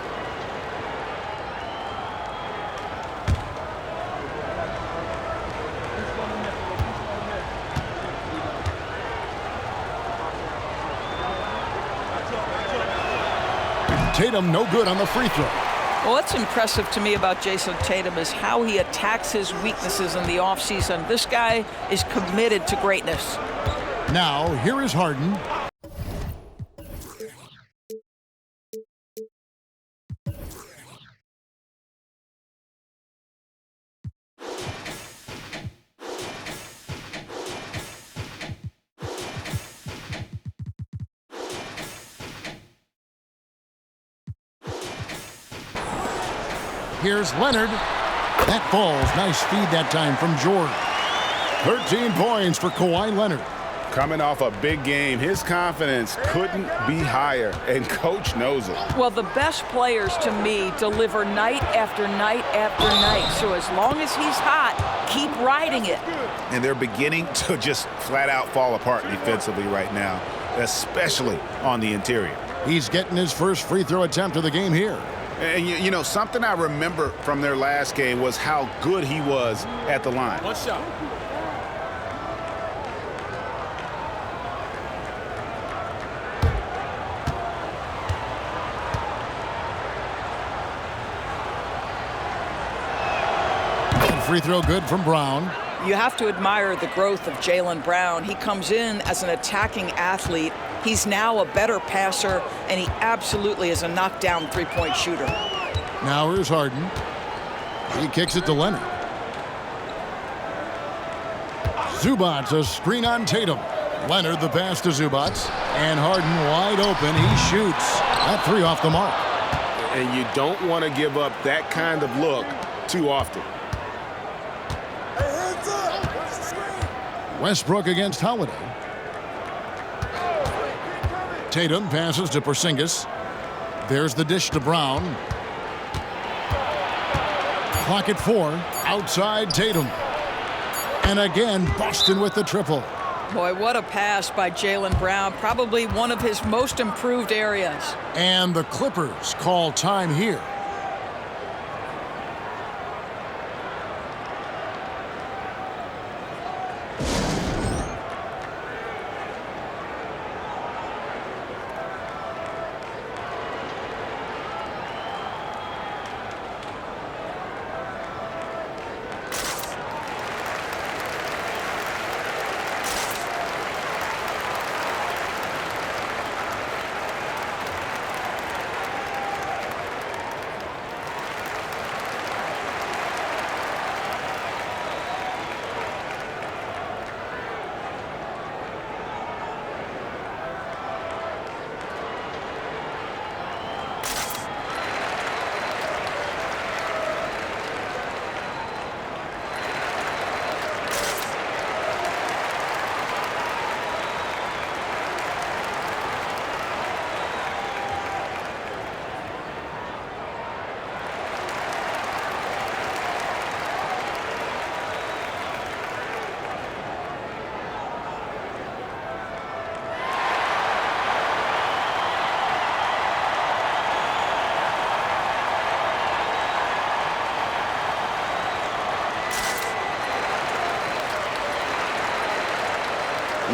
A: Tatum no good on the free throw.
C: Well, what's impressive to me about Jason Tatum is how he attacks his weaknesses in the offseason. This guy is committed to greatness.
A: Now, here is Harden. Here's Leonard. That falls. Nice feed that time from George. 13 points for Kawhi Leonard.
B: Coming off a big game, his confidence couldn't be higher, and coach knows it.
C: Well, the best players to me deliver night after night after night. So as long as he's hot, keep riding it.
B: And they're beginning to just flat out fall apart defensively right now, especially on the interior.
A: He's getting his first free throw attempt of the game here.
B: And you know, something I remember from their last game was how good he was at the line.
H: One shot.
A: Free throw good from Brown.
C: You have to admire the growth of Jaylen Brown. He comes in as an attacking athlete. He's now a better passer, and he absolutely is a knockdown three-point shooter.
A: Now here's Harden. He kicks it to Leonard. Zubac, a screen on Tatum. Leonard, the pass to Zubac. And Harden wide open. He shoots. That three off the mark.
B: And you don't want to give up that kind of look too often.
A: Westbrook against Holiday. Tatum passes to Porzingis. There's the dish to Brown. Clock at 4. Outside Tatum. And again, Boston with the triple.
C: Boy, what a pass by Jaylen Brown. Probably one of his most improved areas.
A: And the Clippers call time here.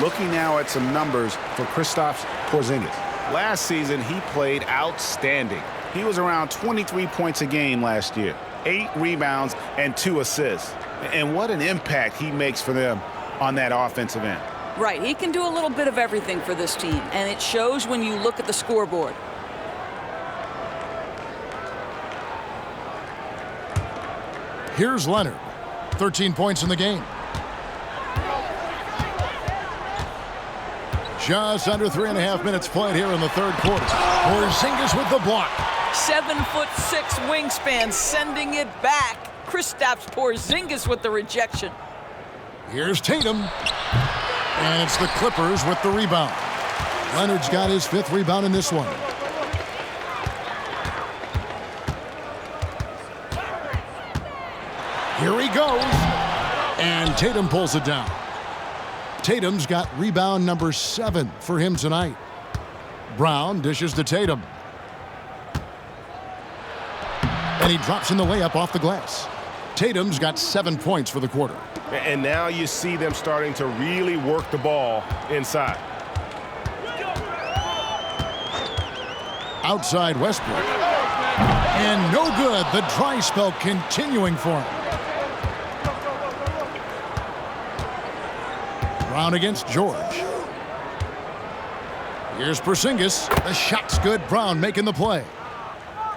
B: Looking now at some numbers for Kristaps Porzingis. Last season, he played outstanding. He was around 23 points a game last year, 8 rebounds and 2 assists. And what an impact he makes for them on that offensive end.
C: Right, he can do a little bit of everything for this team, and it shows when you look at the scoreboard.
A: Here's Leonard. 13 points in the game. Just under 3.5 minutes played here in the third quarter. Porzingis with the block.
C: 7'6" wingspan, sending it back. Kristaps Porzingis with the rejection.
A: Here's Tatum. And it's the Clippers with the rebound. Leonard's got his 5th rebound in this one. Here he goes. And Tatum pulls it down. Tatum's got rebound number 7 for him tonight. Brown dishes to Tatum. And he drops in the layup off the glass. Tatum's got 7 points for the quarter.
B: And now you see them starting to really work the ball inside.
A: Outside Westbrook. And no good. The dry spell continuing for him. Brown against George. Here's Porzingis. The shot's good. Brown making the play.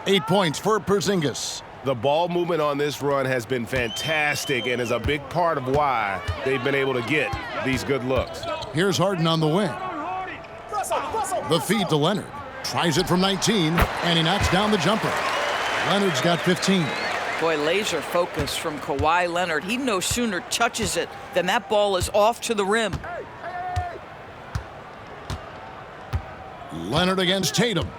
A: 8 points for Porzingis.
B: The ball movement on this run has been fantastic and is a big part of why they've been able to get these good looks.
A: Here's Harden on the wing. The feed to Leonard. Tries it from 19, and he knocks down the jumper. Leonard's got 15.
C: Boy, laser focus from Kawhi Leonard. He no sooner touches it than that ball is off to the rim.
A: Leonard against Tatum.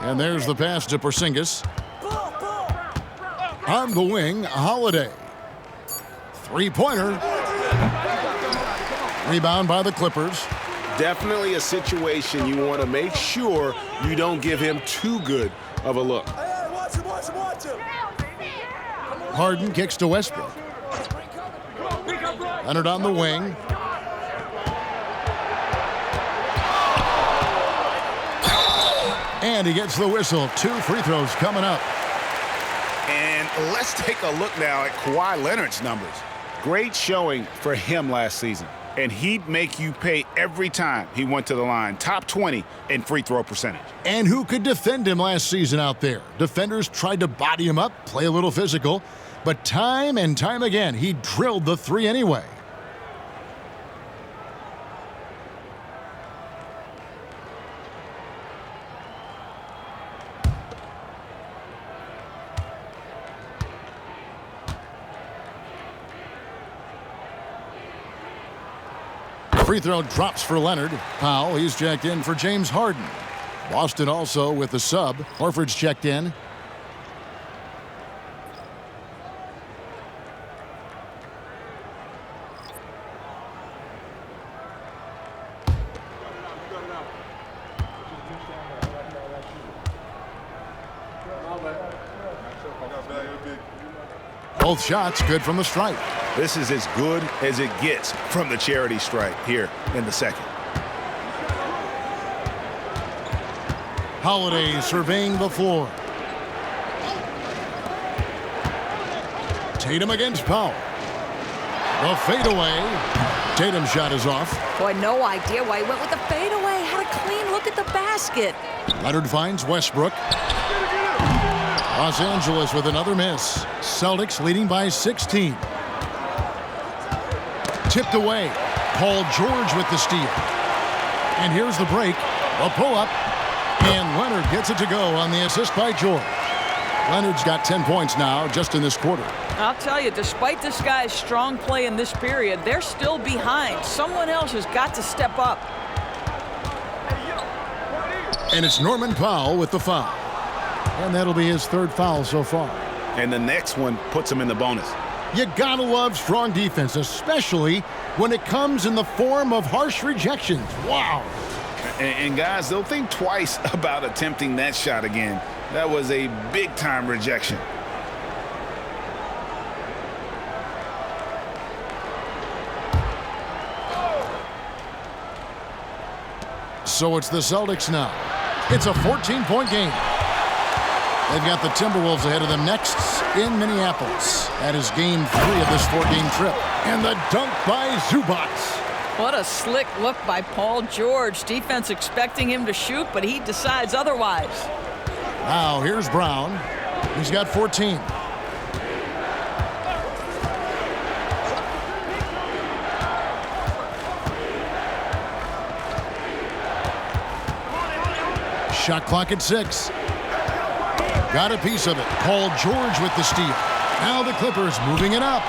A: And there's the pass to Porzingis. On the wing, Holiday. Three-pointer. Rebound by the Clippers.
B: Definitely a situation you want to make sure you don't give him too good of a look.
A: Harden kicks to Westbrook. Leonard on the wing. And he gets the whistle. 2 free throws coming up.
B: And let's take a look now at Kawhi Leonard's numbers. Great showing for him last season. And he'd make you pay every time he went to the line. Top 20 in free throw percentage.
A: And who could defend him last season out there? Defenders tried to body him up, play a little physical, but time and time again, he drilled the 3 anyway. Free throw drops for Leonard. Powell, he's checked in for James Harden. Boston also with the sub. Horford's checked in. Both shots good from the stripe.
B: This is as good as it gets from the charity stripe here in the second.
A: Holiday surveying the floor. Tatum against Powell. The fadeaway. Tatum's shot is off.
J: Boy, no idea why he went with the fadeaway. Had a clean look at the basket.
A: Leonard finds Westbrook. Los Angeles with another miss. Celtics leading by 16. Tipped away. Paul George with the steal. And here's the break. A pull-up. And Leonard gets it to go on the assist by George. Leonard's got 10 points now just in this quarter.
C: I'll tell you, despite this guy's strong play in this period, they're still behind. Someone else has got to step up.
A: And it's Norman Powell with the foul. And that'll be his 3rd foul so far.
B: And the next one puts him in the bonus.
A: You gotta love strong defense, especially when it comes in the form of harsh rejections. Wow.
B: And guys, they'll think twice about attempting that shot again. That was a big-time rejection.
A: So it's the Celtics now. It's a 14-point game. They've got the Timberwolves ahead of them next in Minneapolis. That is game 3 of this 4-game trip. And the dunk by Zubac.
C: What a slick look by Paul George. Defense expecting him to shoot, but he decides otherwise.
A: Now here's Brown. He's got 14. Shot clock at 6. Got a piece of it. Paul George with the steal. Now the Clippers moving it up.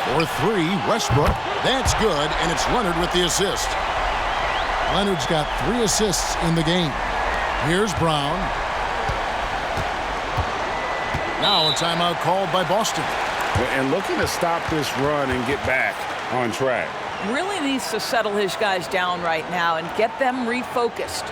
A: For 3, Westbrook. That's good, and it's Leonard with the assist. Leonard's got 3 assists in the game. Here's Brown. Now a timeout called by Boston.
B: And looking to stop this run and get back on track.
C: Really needs to settle his guys down right now and get them refocused.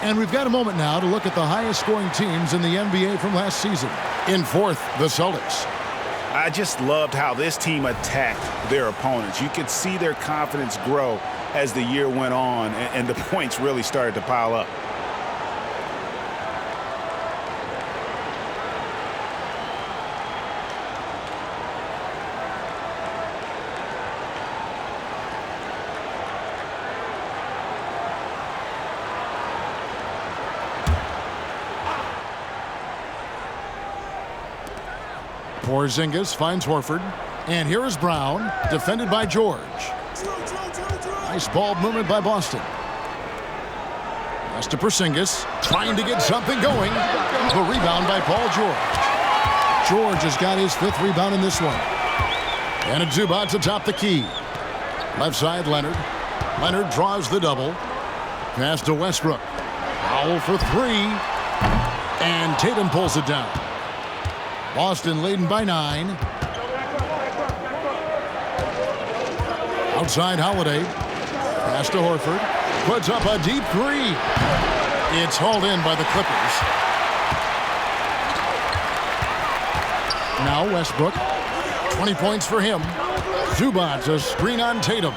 A: And we've got a moment now to look at the highest scoring teams in the NBA from last season. In fourth, the Celtics.
B: I just loved how this team attacked their opponents. You could see their confidence grow as the year went on, and the points really started to pile up.
A: Porzingis finds Horford. And here is Brown, defended by George. Nice ball movement by Boston. Pass to Porzingis, trying to get something going. The rebound by Paul George. George has got his 5th rebound in this one. And it's Zubac to top the key. Left side, Leonard. Leonard draws the double. Pass to Westbrook. Foul for 3. And Tatum pulls it down. Boston leading by 9. Outside Holiday. Pass to Horford. Puts up a deep 3. It's hauled in by the Clippers. Now Westbrook. 20 points for him. Zubac, a screen on Tatum.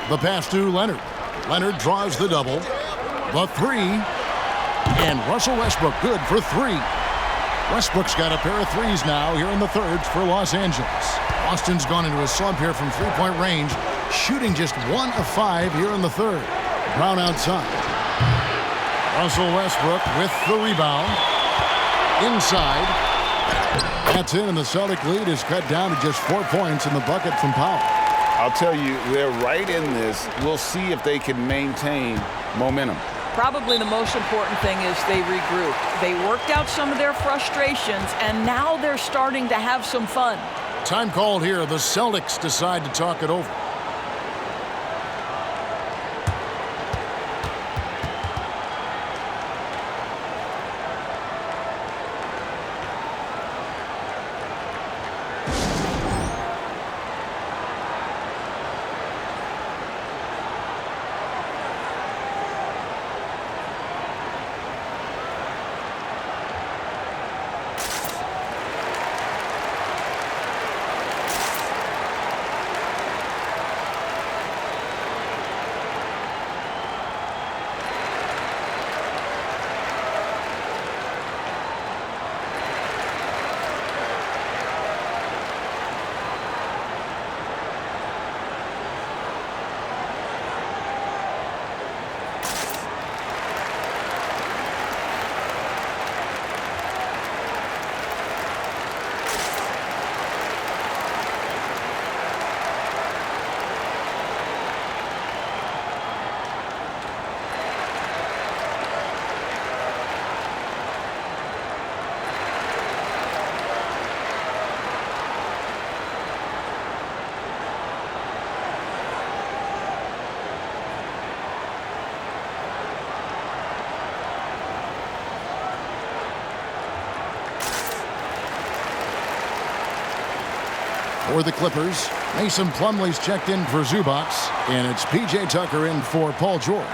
A: The pass to Leonard. Leonard draws the double. The 3. And Russell Westbrook good for 3. Westbrook's got a pair of 3s now here in the third for Los Angeles. Boston's gone into a slump here from 3-point range, shooting just 1 of 5 here in the third. Brown outside. Russell Westbrook with the rebound. Inside. That's in, and the Celtic lead is cut down to just 4 points in the bucket from Powell.
B: I'll tell you, they're right in this. We'll see if they can maintain momentum.
C: Probably the most important thing is they regrouped. They worked out some of their frustrations, and now they're starting to have some fun.
A: Time called here. The Celtics decide to talk it over. For the Clippers, Mason Plumlee's checked in for Zubac, and it's P.J. Tucker in for Paul George.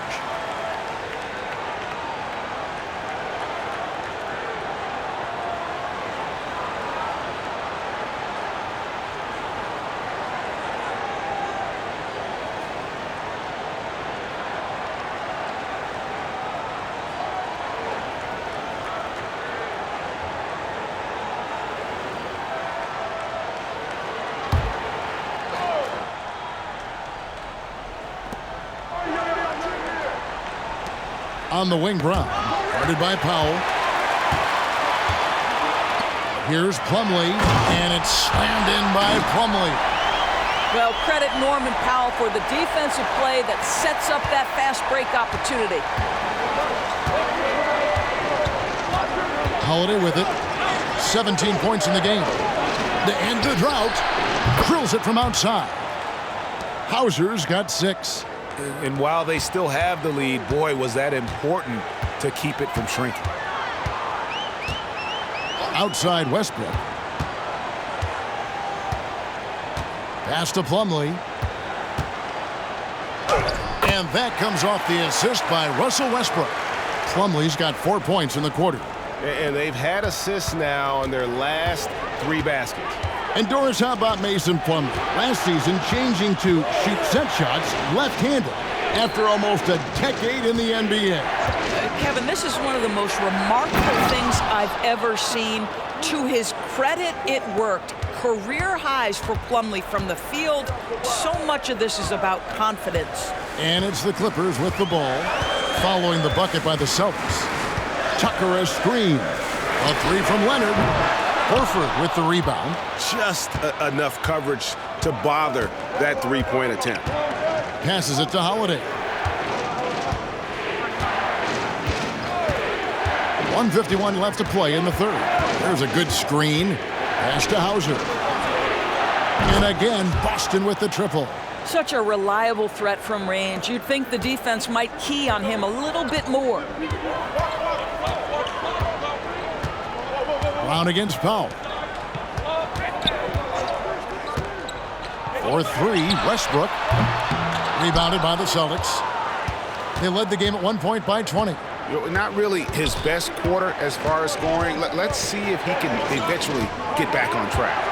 A: On the wing, Brown. Guarded by Powell. Here's Plumlee, and it's slammed in by Plumlee.
C: Well, credit Norman Powell for the defensive play that sets up that fast break opportunity.
A: Holiday with it. 17 points in the game. To end the drought. Drills it from outside. Hauser's got 6.
B: And while they still have the lead, boy, was that important to keep it from shrinking.
A: Outside Westbrook. Pass to Plumlee. And that comes off the assist by Russell Westbrook. Plumlee's got 4 points in the quarter.
K: And they've had assists now on their last 3 baskets.
A: And Doris, how about Mason Plumlee? Last season, changing to shoot set shots left-handed after almost a decade in the NBA.
C: Kevin, this is one of the most remarkable things I've ever seen. To his credit, it worked. Career highs for Plumlee from the field. So much of this is about confidence.
A: And it's the Clippers with the ball, following the bucket by the Celtics. Tucker a screen. A 3 from Leonard. Horford with the rebound.
K: Just enough coverage to bother that 3-point attempt.
A: Passes it to Holiday. 1:51 left to play in the third. There's a good screen. Pass to Hauser. And again, Boston with the triple.
C: Such a reliable threat from range. You'd think the defense might key on him a little bit more.
A: Brown against Powell. 4-3, Westbrook. Rebounded by the Celtics. They led the game at 1 point by 20.
B: Not really his best quarter as far as scoring. Let's see if he can eventually get back on track.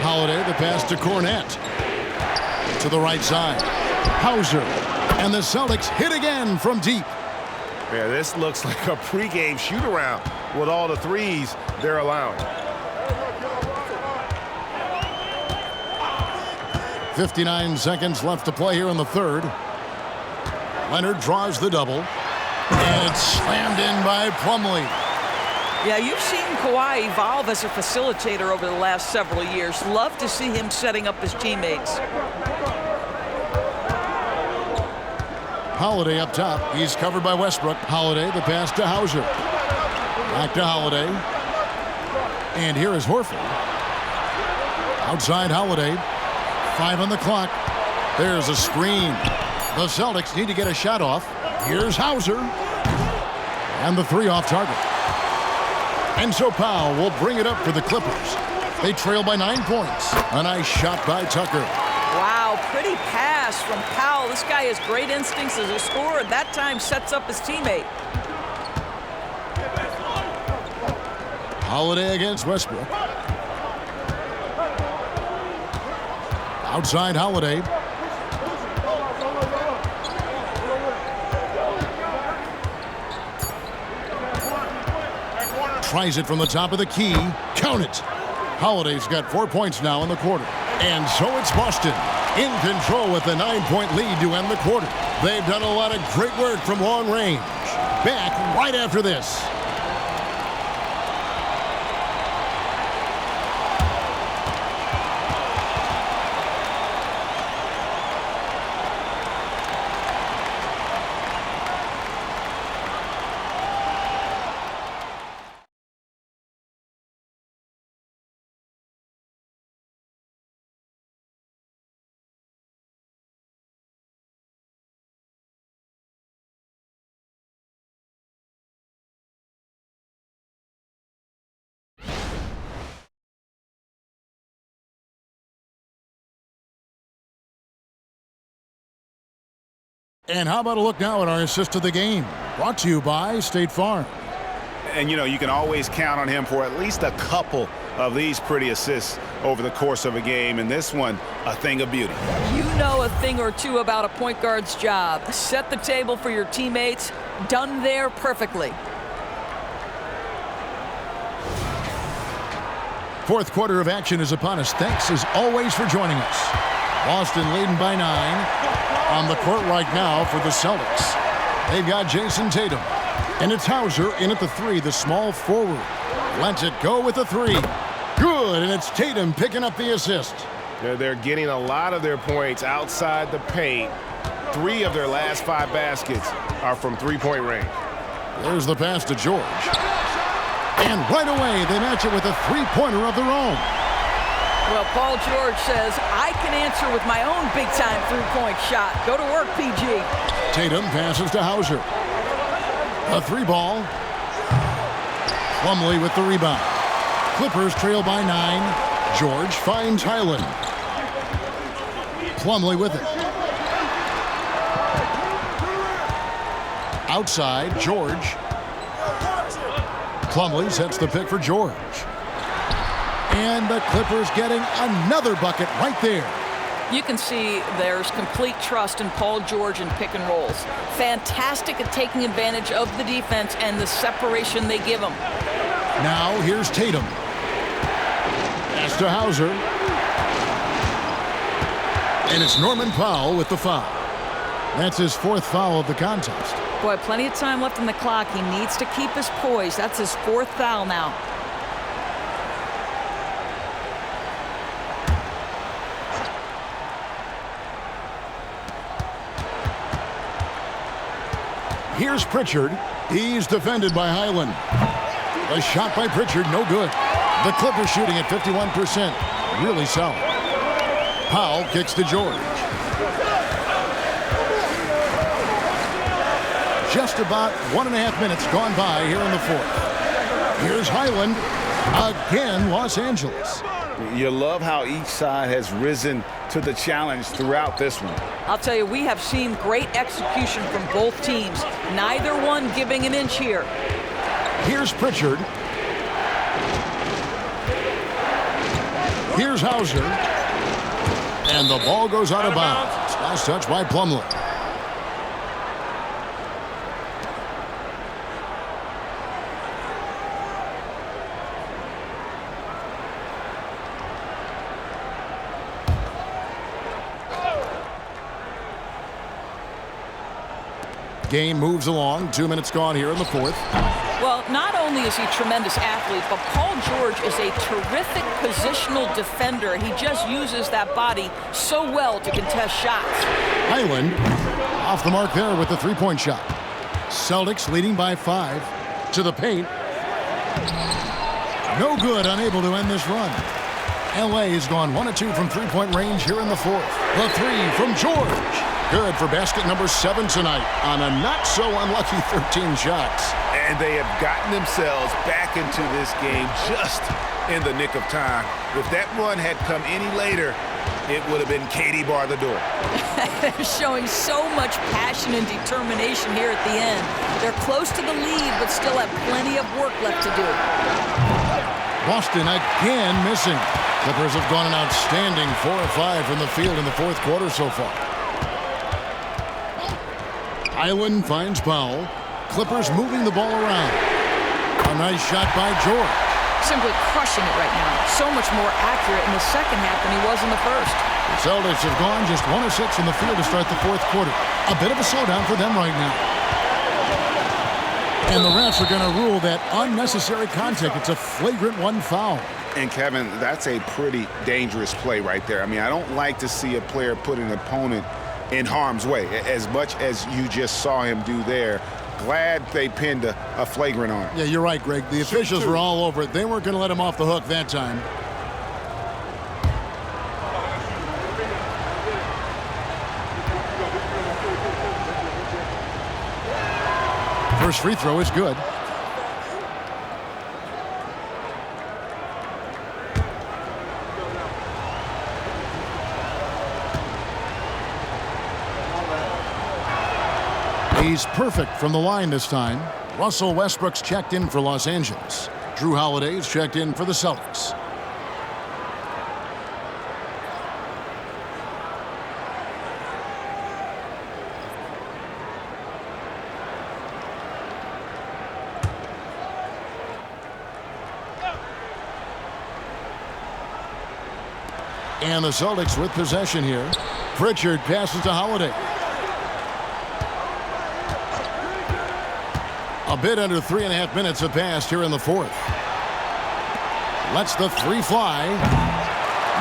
A: Holiday, the pass to Cornette. To the right side. Hauser. And the Celtics hit again from deep.
K: Yeah, this looks like a pregame shoot-around with all the threes they're allowing.
A: 59 seconds left to play here in the third. Leonard draws the double. And it's slammed in by Plumlee.
C: Yeah, you've seen Kawhi evolve as a facilitator over the last several years. Love to see him setting up his teammates.
A: Holiday up top. He's covered by Westbrook. Holiday, the pass to Hauser. Back to Holiday. And here is Horford. Outside Holiday. 5 on the clock. There's a screen. The Celtics need to get a shot off. Here's Hauser. And the 3 off target. And so Powell will bring it up for the Clippers. They trail by 9 points. A nice shot by Tucker.
C: Wow, pretty pass from Powell. This guy has great instincts as a scorer. That time sets up his teammate.
A: Holiday against Westbrook. Outside Holiday. Tries it from the top of the key. Count it. Holiday's got 4 points now in the quarter. And so it's Boston in control with a 9-point lead to end the quarter. They've done a lot of great work from long range. Back right after this. And how about a look now at our assist of the game? Brought to you by State Farm.
B: And, you can always count on him for at least a couple of these pretty assists over the course of a game. And this one, a thing of beauty.
C: You know a thing or two about a point guard's job. Set the table for your teammates. Done there perfectly.
A: Fourth quarter of action is upon us. Thanks, as always, for joining us. Boston leading by 9. On the court right now for the Celtics. They've got Jason Tatum. And it's Hauser in at the 3, the small forward. Lets it go with the 3. Good, and it's Tatum picking up the assist.
K: They're getting a lot of their points outside the paint. 3 of their last 5 baskets are from 3-point range.
A: There's the pass to George. And right away, they match it with a 3-pointer of their own.
C: Well, Paul George says, I can answer with my own big-time 3-point shot. Go to work, PG.
A: Tatum passes to Hauser. A 3-ball. Plumlee with the rebound. Clippers trail by 9. George finds Highland. Plumlee with it. Outside, George. Plumlee sets the pick for George. And the Clippers getting another bucket right there.
C: You can see there's complete trust in Paul George in pick and rolls. Fantastic at taking advantage of the defense and the separation they give him.
A: Now here's Tatum. Pass to Hauser. And it's Norman Powell with the foul. That's his 4th foul of the contest.
C: Boy, plenty of time left on the clock. He needs to keep his poise. That's his 4th foul now.
A: Here's Pritchard. He's defended by Highland. A shot by Pritchard, no good. The Clippers shooting at 51%. Really solid. Powell kicks to George. Just about 1.5 minutes gone by here in the 4th. Here's Highland. Again, Los Angeles.
B: You love how each side has risen to the challenge throughout this one.
C: I'll tell you, we have seen great execution from both teams. Neither one giving an inch here.
A: Here's Pritchard. Here's Hauser. And the ball goes out of bounds. Last touch by Plumlee. Game moves along. 2 minutes gone here in the 4th.
C: Well, not only is he a tremendous athlete, but Paul George is a terrific positional defender. He just uses that body so well to contest shots.
A: Highland off the mark there with the 3-point shot. Celtics leading by 5 to the paint. No good, unable to end this run. LA has gone 1 of 2 from 3-point range here in the 4th. The 3 from George. Good for basket number 7 tonight on a not-so-unlucky 13 shots.
B: And they have gotten themselves back into this game just in the nick of time. If that run had come any later, it would have been Katie bar the door.
C: They're showing so much passion and determination here at the end. They're close to the lead, but still have plenty of work left to do.
A: Boston again missing. Clippers have gone an outstanding 4 of 5 from the field in the 4th quarter so far. Highland finds Powell. Clippers moving the ball around. A nice shot by George.
C: Simply crushing it right now. So much more accurate in the second half than he was in the first.
A: The Celtics have gone just 1 of 6 in the field to start the 4th quarter. A bit of a slowdown for them right now. And the refs are going to rule that unnecessary contact. It's a flagrant 1 foul.
B: And Kevin, that's a pretty dangerous play right there. I mean, I don't like to see a player put an opponent in harm's way, as much as you just saw him do there. Glad they pinned a flagrant on him.
A: Yeah, you're right, Greg. The officials were all over it. They weren't going to let him off the hook that time. First free throw is good. He's perfect from the line this time. Russell Westbrook's checked in for Los Angeles. Drew Holiday's checked in for the Celtics. And the Celtics with possession here. Pritchard passes to Holiday. A bit under 3.5 minutes have passed here in the 4th. Lets the 3 fly.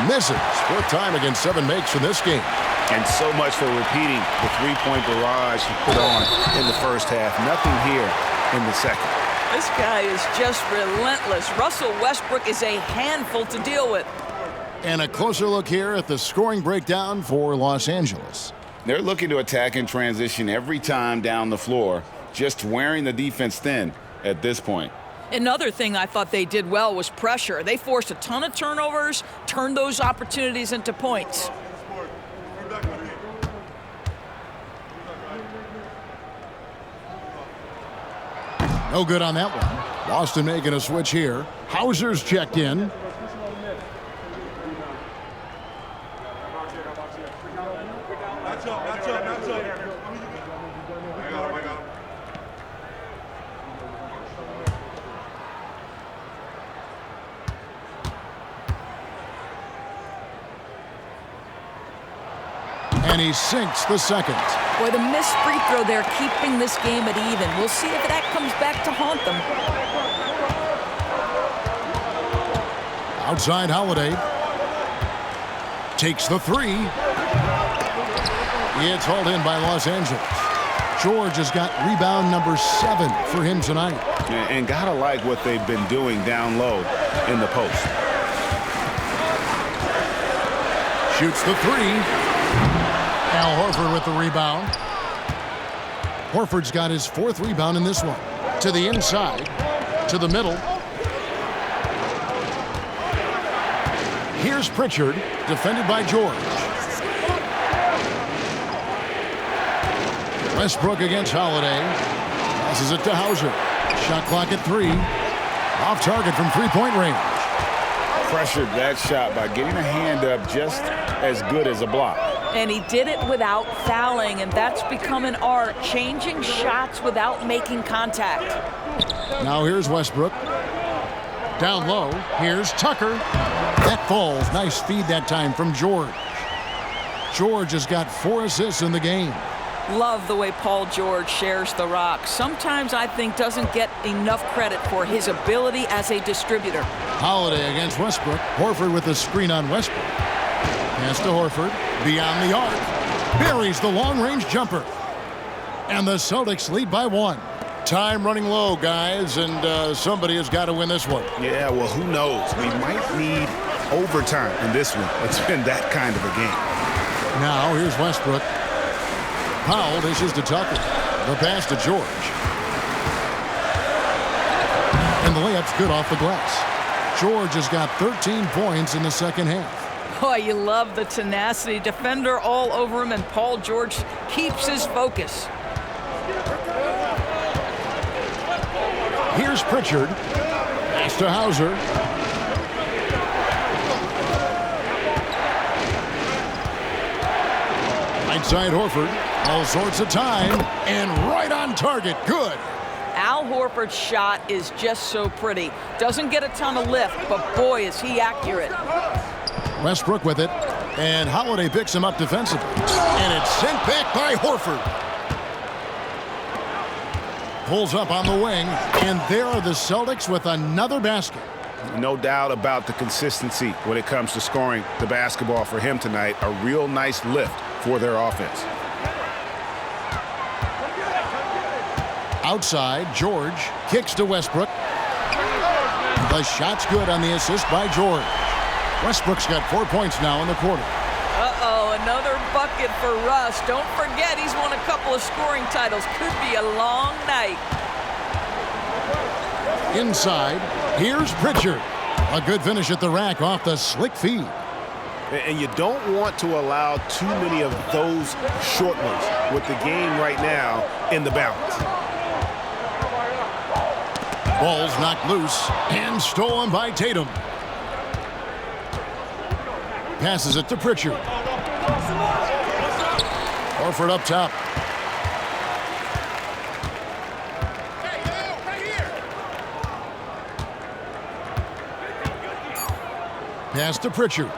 A: Misses. 4th time against 7 makes in this game.
B: And so much for repeating the 3-point barrage he put on in the first half. Nothing here in the second.
C: This guy is just relentless. Russell Westbrook is a handful to deal with.
A: And a closer look here at the scoring breakdown for Los Angeles.
B: They're looking to attack in transition every time down the floor. Just wearing the defense thin at this point.
C: Another thing I thought they did well was pressure. They forced a ton of turnovers, turned those opportunities into points.
A: No good on that one. Boston making a switch here. Hauser's checked in. And he sinks the second.
C: Boy, the missed free throw there keeping this game at even. We'll see if that comes back to haunt them.
A: Outside Holiday. Takes the three. It's hauled in by Los Angeles. George has got rebound number 7 for him tonight.
B: And gotta like what they've been doing down low in the post.
A: Shoots the three. Al Horford with the rebound. Horford's got his 4th rebound in this one. To the inside. To the middle. Here's Pritchard, defended by George. Westbrook against Holiday. Passes it to Hauser. Shot clock at 3. Off target from three-point range.
B: Pressured that shot by getting a hand up just as good as a block.
C: And he did it without fouling, and that's become an art, changing shots without making contact.
A: Now here's Westbrook. Down low, here's Tucker. That falls. Nice feed that time from George. George has got 4 assists in the game.
C: Love the way Paul George shares the rock. Sometimes I think doesn't get enough credit for his ability as a distributor.
A: Holiday against Westbrook. Horford with a screen on Westbrook. Pass to Horford. Beyond the arc. Buries the long-range jumper. And the Celtics lead by 1. Time running low, guys, and somebody has got to win this one.
B: Yeah, well, who knows? We might need overtime in this one. It's been that kind of a game.
A: Now, here's Westbrook. Powell dishes to Tucker. The pass to George. And the layup's good off the glass. George has got 13 points in the second half.
C: Boy, you love the tenacity. Defender all over him, and Paul George keeps his focus.
A: Here's Pritchard. Pass to Hauser. Right side Horford. All sorts of time. And right on target. Good.
C: Al Horford's shot is just so pretty. Doesn't get a ton of lift, but boy, is he accurate.
A: Westbrook with it. And Holiday picks him up defensively. And it's sent back by Horford. Pulls up on the wing, and there are the Celtics with another basket.
B: No doubt about the consistency when it comes to scoring the basketball for him tonight. A real nice lift for their offense.
A: Outside, George kicks to Westbrook. The shot's good on the assist by George. Westbrook's got 4 points now in the quarter.
C: Uh-oh, another bucket for Russ. Don't forget he's won a couple of scoring titles. Could be a long night.
A: Inside, here's Pritchard. A good finish at the rack off the slick feed.
B: And you don't want to allow too many of those short ones with the game right now in the balance.
A: Ball's knocked loose and stolen by Tatum. Passes it to Pritchard. Horford up top. Pass to Pritchard.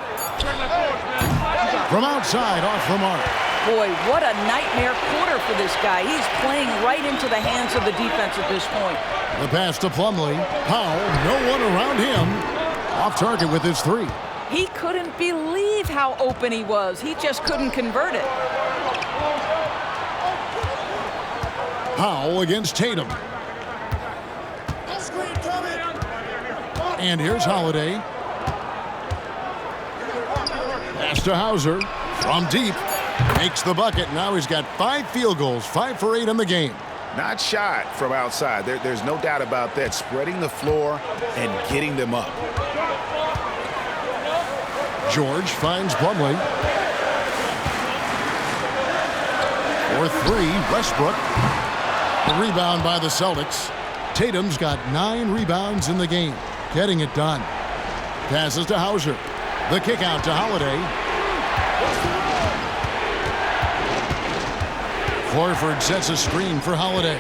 A: From outside, off the mark.
C: Boy, what a nightmare quarter for this guy. He's playing right into the hands of the defense at this point.
A: The pass to Plumlee. Powell, no one around him. Off target with his 3.
C: He couldn't believe how open he was. He just couldn't convert it.
A: Powell against Tatum. And here's Holiday. Pass to Hauser. From deep. Makes the bucket. Now he's got 5 field goals. 5 for 8 in the game.
B: Not shot from outside. There's no doubt about that. Spreading the floor and getting them up.
A: George finds Plumlee. For 3, Westbrook. The rebound by the Celtics. Tatum's got 9 rebounds in the game, getting it done. Passes to Hauser. The kick out to Holiday. Horford sets a screen for Holiday.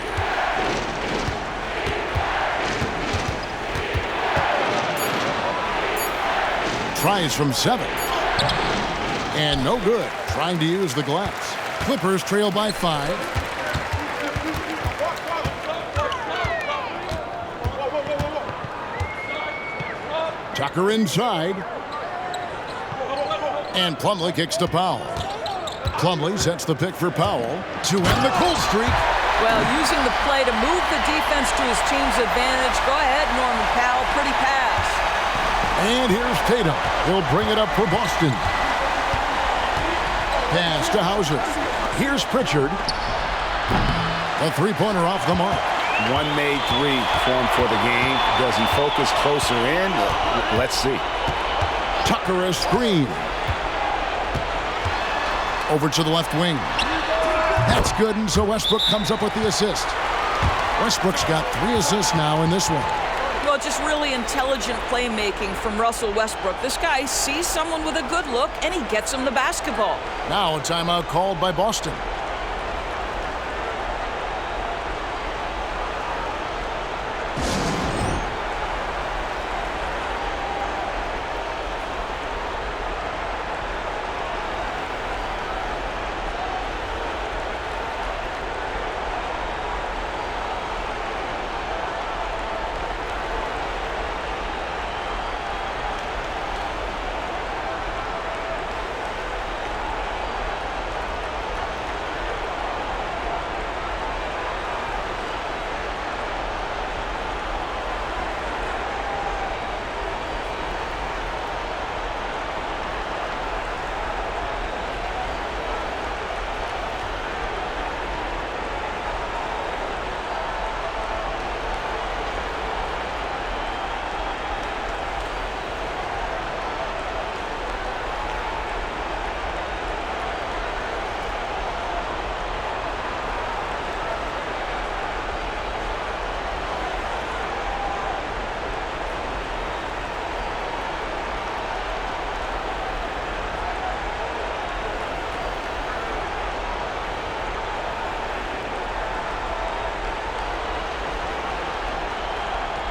A: Tries from 7. And no good. Trying to use the glass. Clippers trail by 5. Tucker inside. And Plumlee kicks to Powell. Plumlee sets the pick for Powell to end the cold streak.
C: Well, using the play to move the defense to his team's advantage. Go ahead, Norman Powell. Pretty pass.
A: And here's Tatum. He'll bring it up for Boston. Pass to Hauser. Here's Pritchard. A three-pointer off the mark.
B: One made three for him for the game. Does he focus closer in? Let's see.
A: Tucker a screen. Over to the left wing. That's good, and so Westbrook comes up with the assist. Westbrook's got 3 assists now in this one.
C: Well, just really intelligent playmaking from Russell Westbrook. This guy sees someone with a good look, and he gets him the basketball.
A: Now a timeout called by Boston.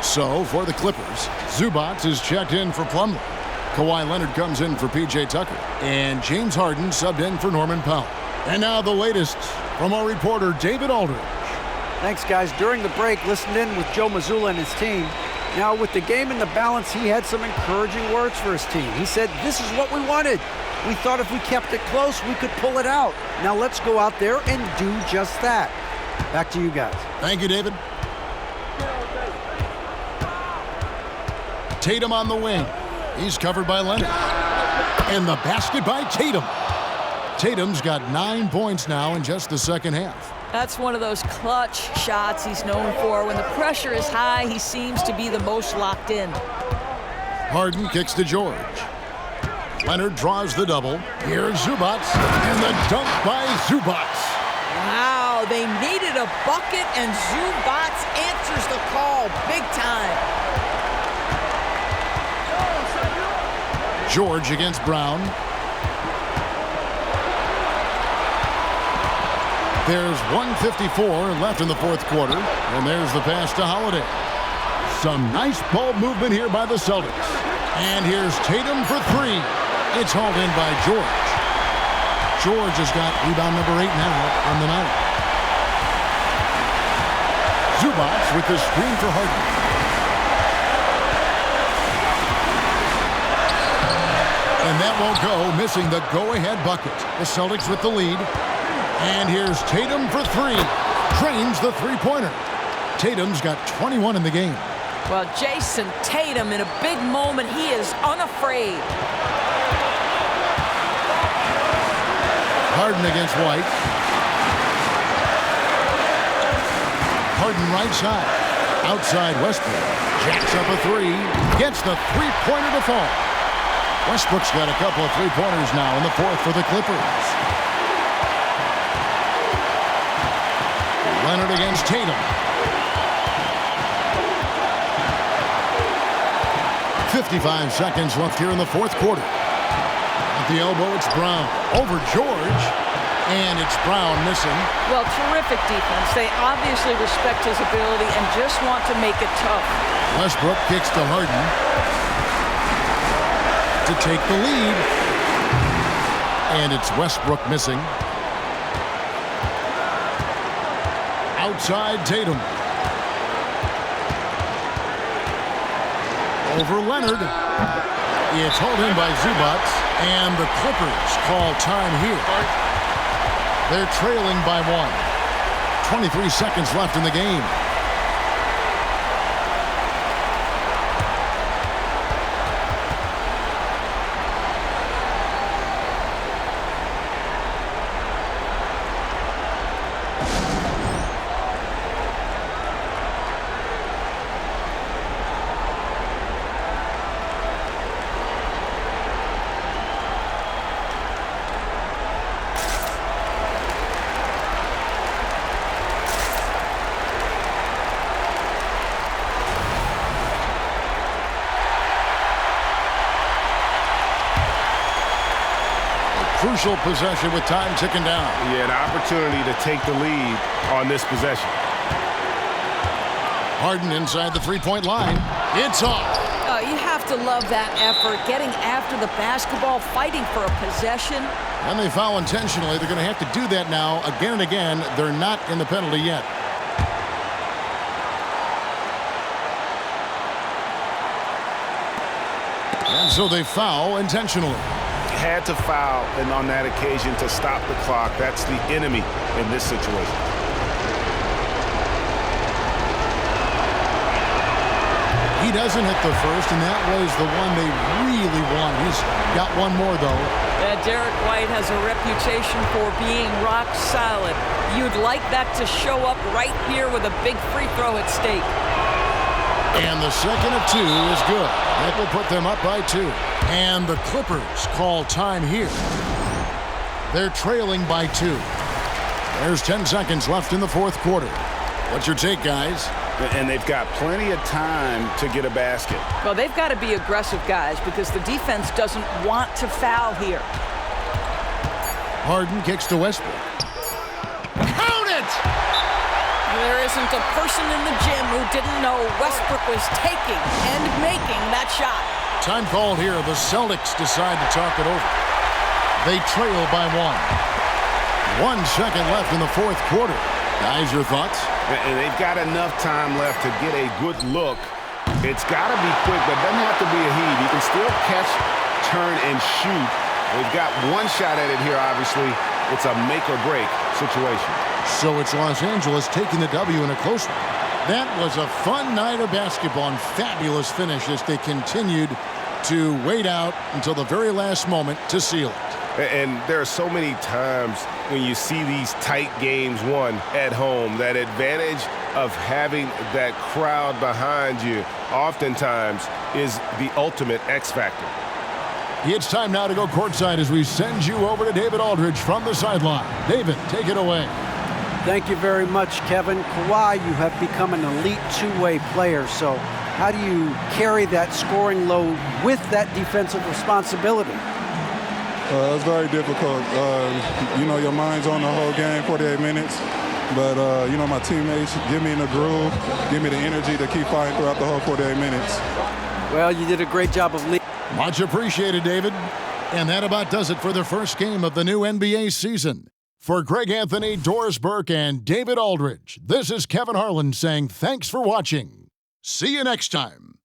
A: So, for the Clippers, Zubac is checked in for Plumlee. Kawhi Leonard comes in for P.J. Tucker. And James Harden subbed in for Norman Powell. And now the latest from our reporter, David Aldridge.
E: Thanks, guys. During the break, listened in with Joe Mazzulla and his team. Now, with the game in the balance, he had some encouraging words for his team. He said, "This is what we wanted. We thought if we kept it close, we could pull it out. Now let's go out there and do just that." Back to you guys.
A: Thank you, David. Tatum on the wing. He's covered by Leonard. And the basket by Tatum. Tatum's got 9 points now in just the second half.
C: That's one of those clutch shots he's known for. When the pressure is high, he seems to be the most locked in.
A: Harden kicks to George. Leonard draws the double. Here's Zubac. And the dunk by Zubac.
C: Wow, they needed a bucket, and Zubac answers the call big time.
A: George against Brown. There's 1:54 left in the fourth quarter, and there's the pass to Holiday. Some nice ball movement here by the Celtics. And here's Tatum for 3. It's hauled in by George. George has got rebound number 8 now on the night. Zubac with the screen for Harden. And that won't go, missing the go-ahead bucket. The Celtics with the lead. And here's Tatum for 3. Drains the three-pointer. Tatum's got 21 in the game.
C: Well, Jason Tatum, in a big moment, he is unafraid.
A: Harden against White. Harden right side. Outside Westbrook. Jacks up a 3. Gets the three-pointer to fall. Westbrook's got a couple of three-pointers now in the fourth for the Clippers. Leonard against Tatum. 55 seconds left here in the fourth quarter. At the elbow, it's Brown. Over George. And it's Brown missing.
C: Well, terrific defense. They obviously respect his ability and just want to make it tough.
A: Westbrook kicks to Harden to take the lead. And it's Westbrook missing. Outside Tatum. Over Leonard. It's hauled in by Zubac. And the Clippers call time here. They're trailing by 1. 23 seconds left in the game. Crucial possession with time ticking down.
K: Yeah, an opportunity to take the lead on this possession.
A: Harden inside the three-point line. It's off.
C: You have to love that effort, getting after the basketball, fighting for a possession.
A: And they foul intentionally. They're going to have to do that now again and again. They're not in the penalty yet. And so they foul intentionally.
K: Had to foul, and on that occasion to stop the clock. That's the enemy in this situation.
A: He doesn't hit the first, and that was the one they really want. He's got one more, though.
C: Yeah, Derek White has a reputation for being rock solid. You'd like that to show up right here with a big free throw at stake.
A: And the second of 2 is good. That will put them up by 2. And the Clippers call time here. They're trailing by 2. There's 10 seconds left in the fourth quarter. What's your take, guys?
K: And they've got plenty of time to get a basket.
C: Well, they've got to be aggressive, guys, because the defense doesn't want to foul here.
A: Harden kicks to Westbrook. Count it!
C: There isn't a person in the gym who didn't know Westbrook was taking and making that shot.
A: Time called here. The Celtics decide to talk it over. They trail by 1. 1 second left in the fourth quarter. Guys, your thoughts?
K: And they've got enough time left to get a good look. It's got to be quick, but it doesn't have to be a heave. You can still catch, turn, and shoot. They've got one shot at it here, obviously. It's a make-or-break situation.
A: So it's Los Angeles taking the W in a close one. That was a fun night of basketball and fabulous finish as they continued to wait out until the very last moment to seal it.
K: And there are so many times when you see these tight games won at home, that advantage of having that crowd behind you oftentimes is the ultimate X factor.
A: It's time now to go courtside as we send you over to David Aldridge from the sideline. David, take it away.
E: Thank you very much, Kevin. Kawhi, you have become an elite two-way player, so how do you carry that scoring load with that defensive responsibility?
L: It's very difficult. Your mind's on the whole game, 48 minutes. But, my teammates get me in the groove, give me the energy to keep fighting throughout the whole 48 minutes.
E: Well, you did a great job of leading.
A: Much appreciated, David. And that about does it for the first game of the new NBA season. For Greg Anthony, Doris Burke, and David Aldridge, this is Kevin Harlan saying thanks for watching. See you next time.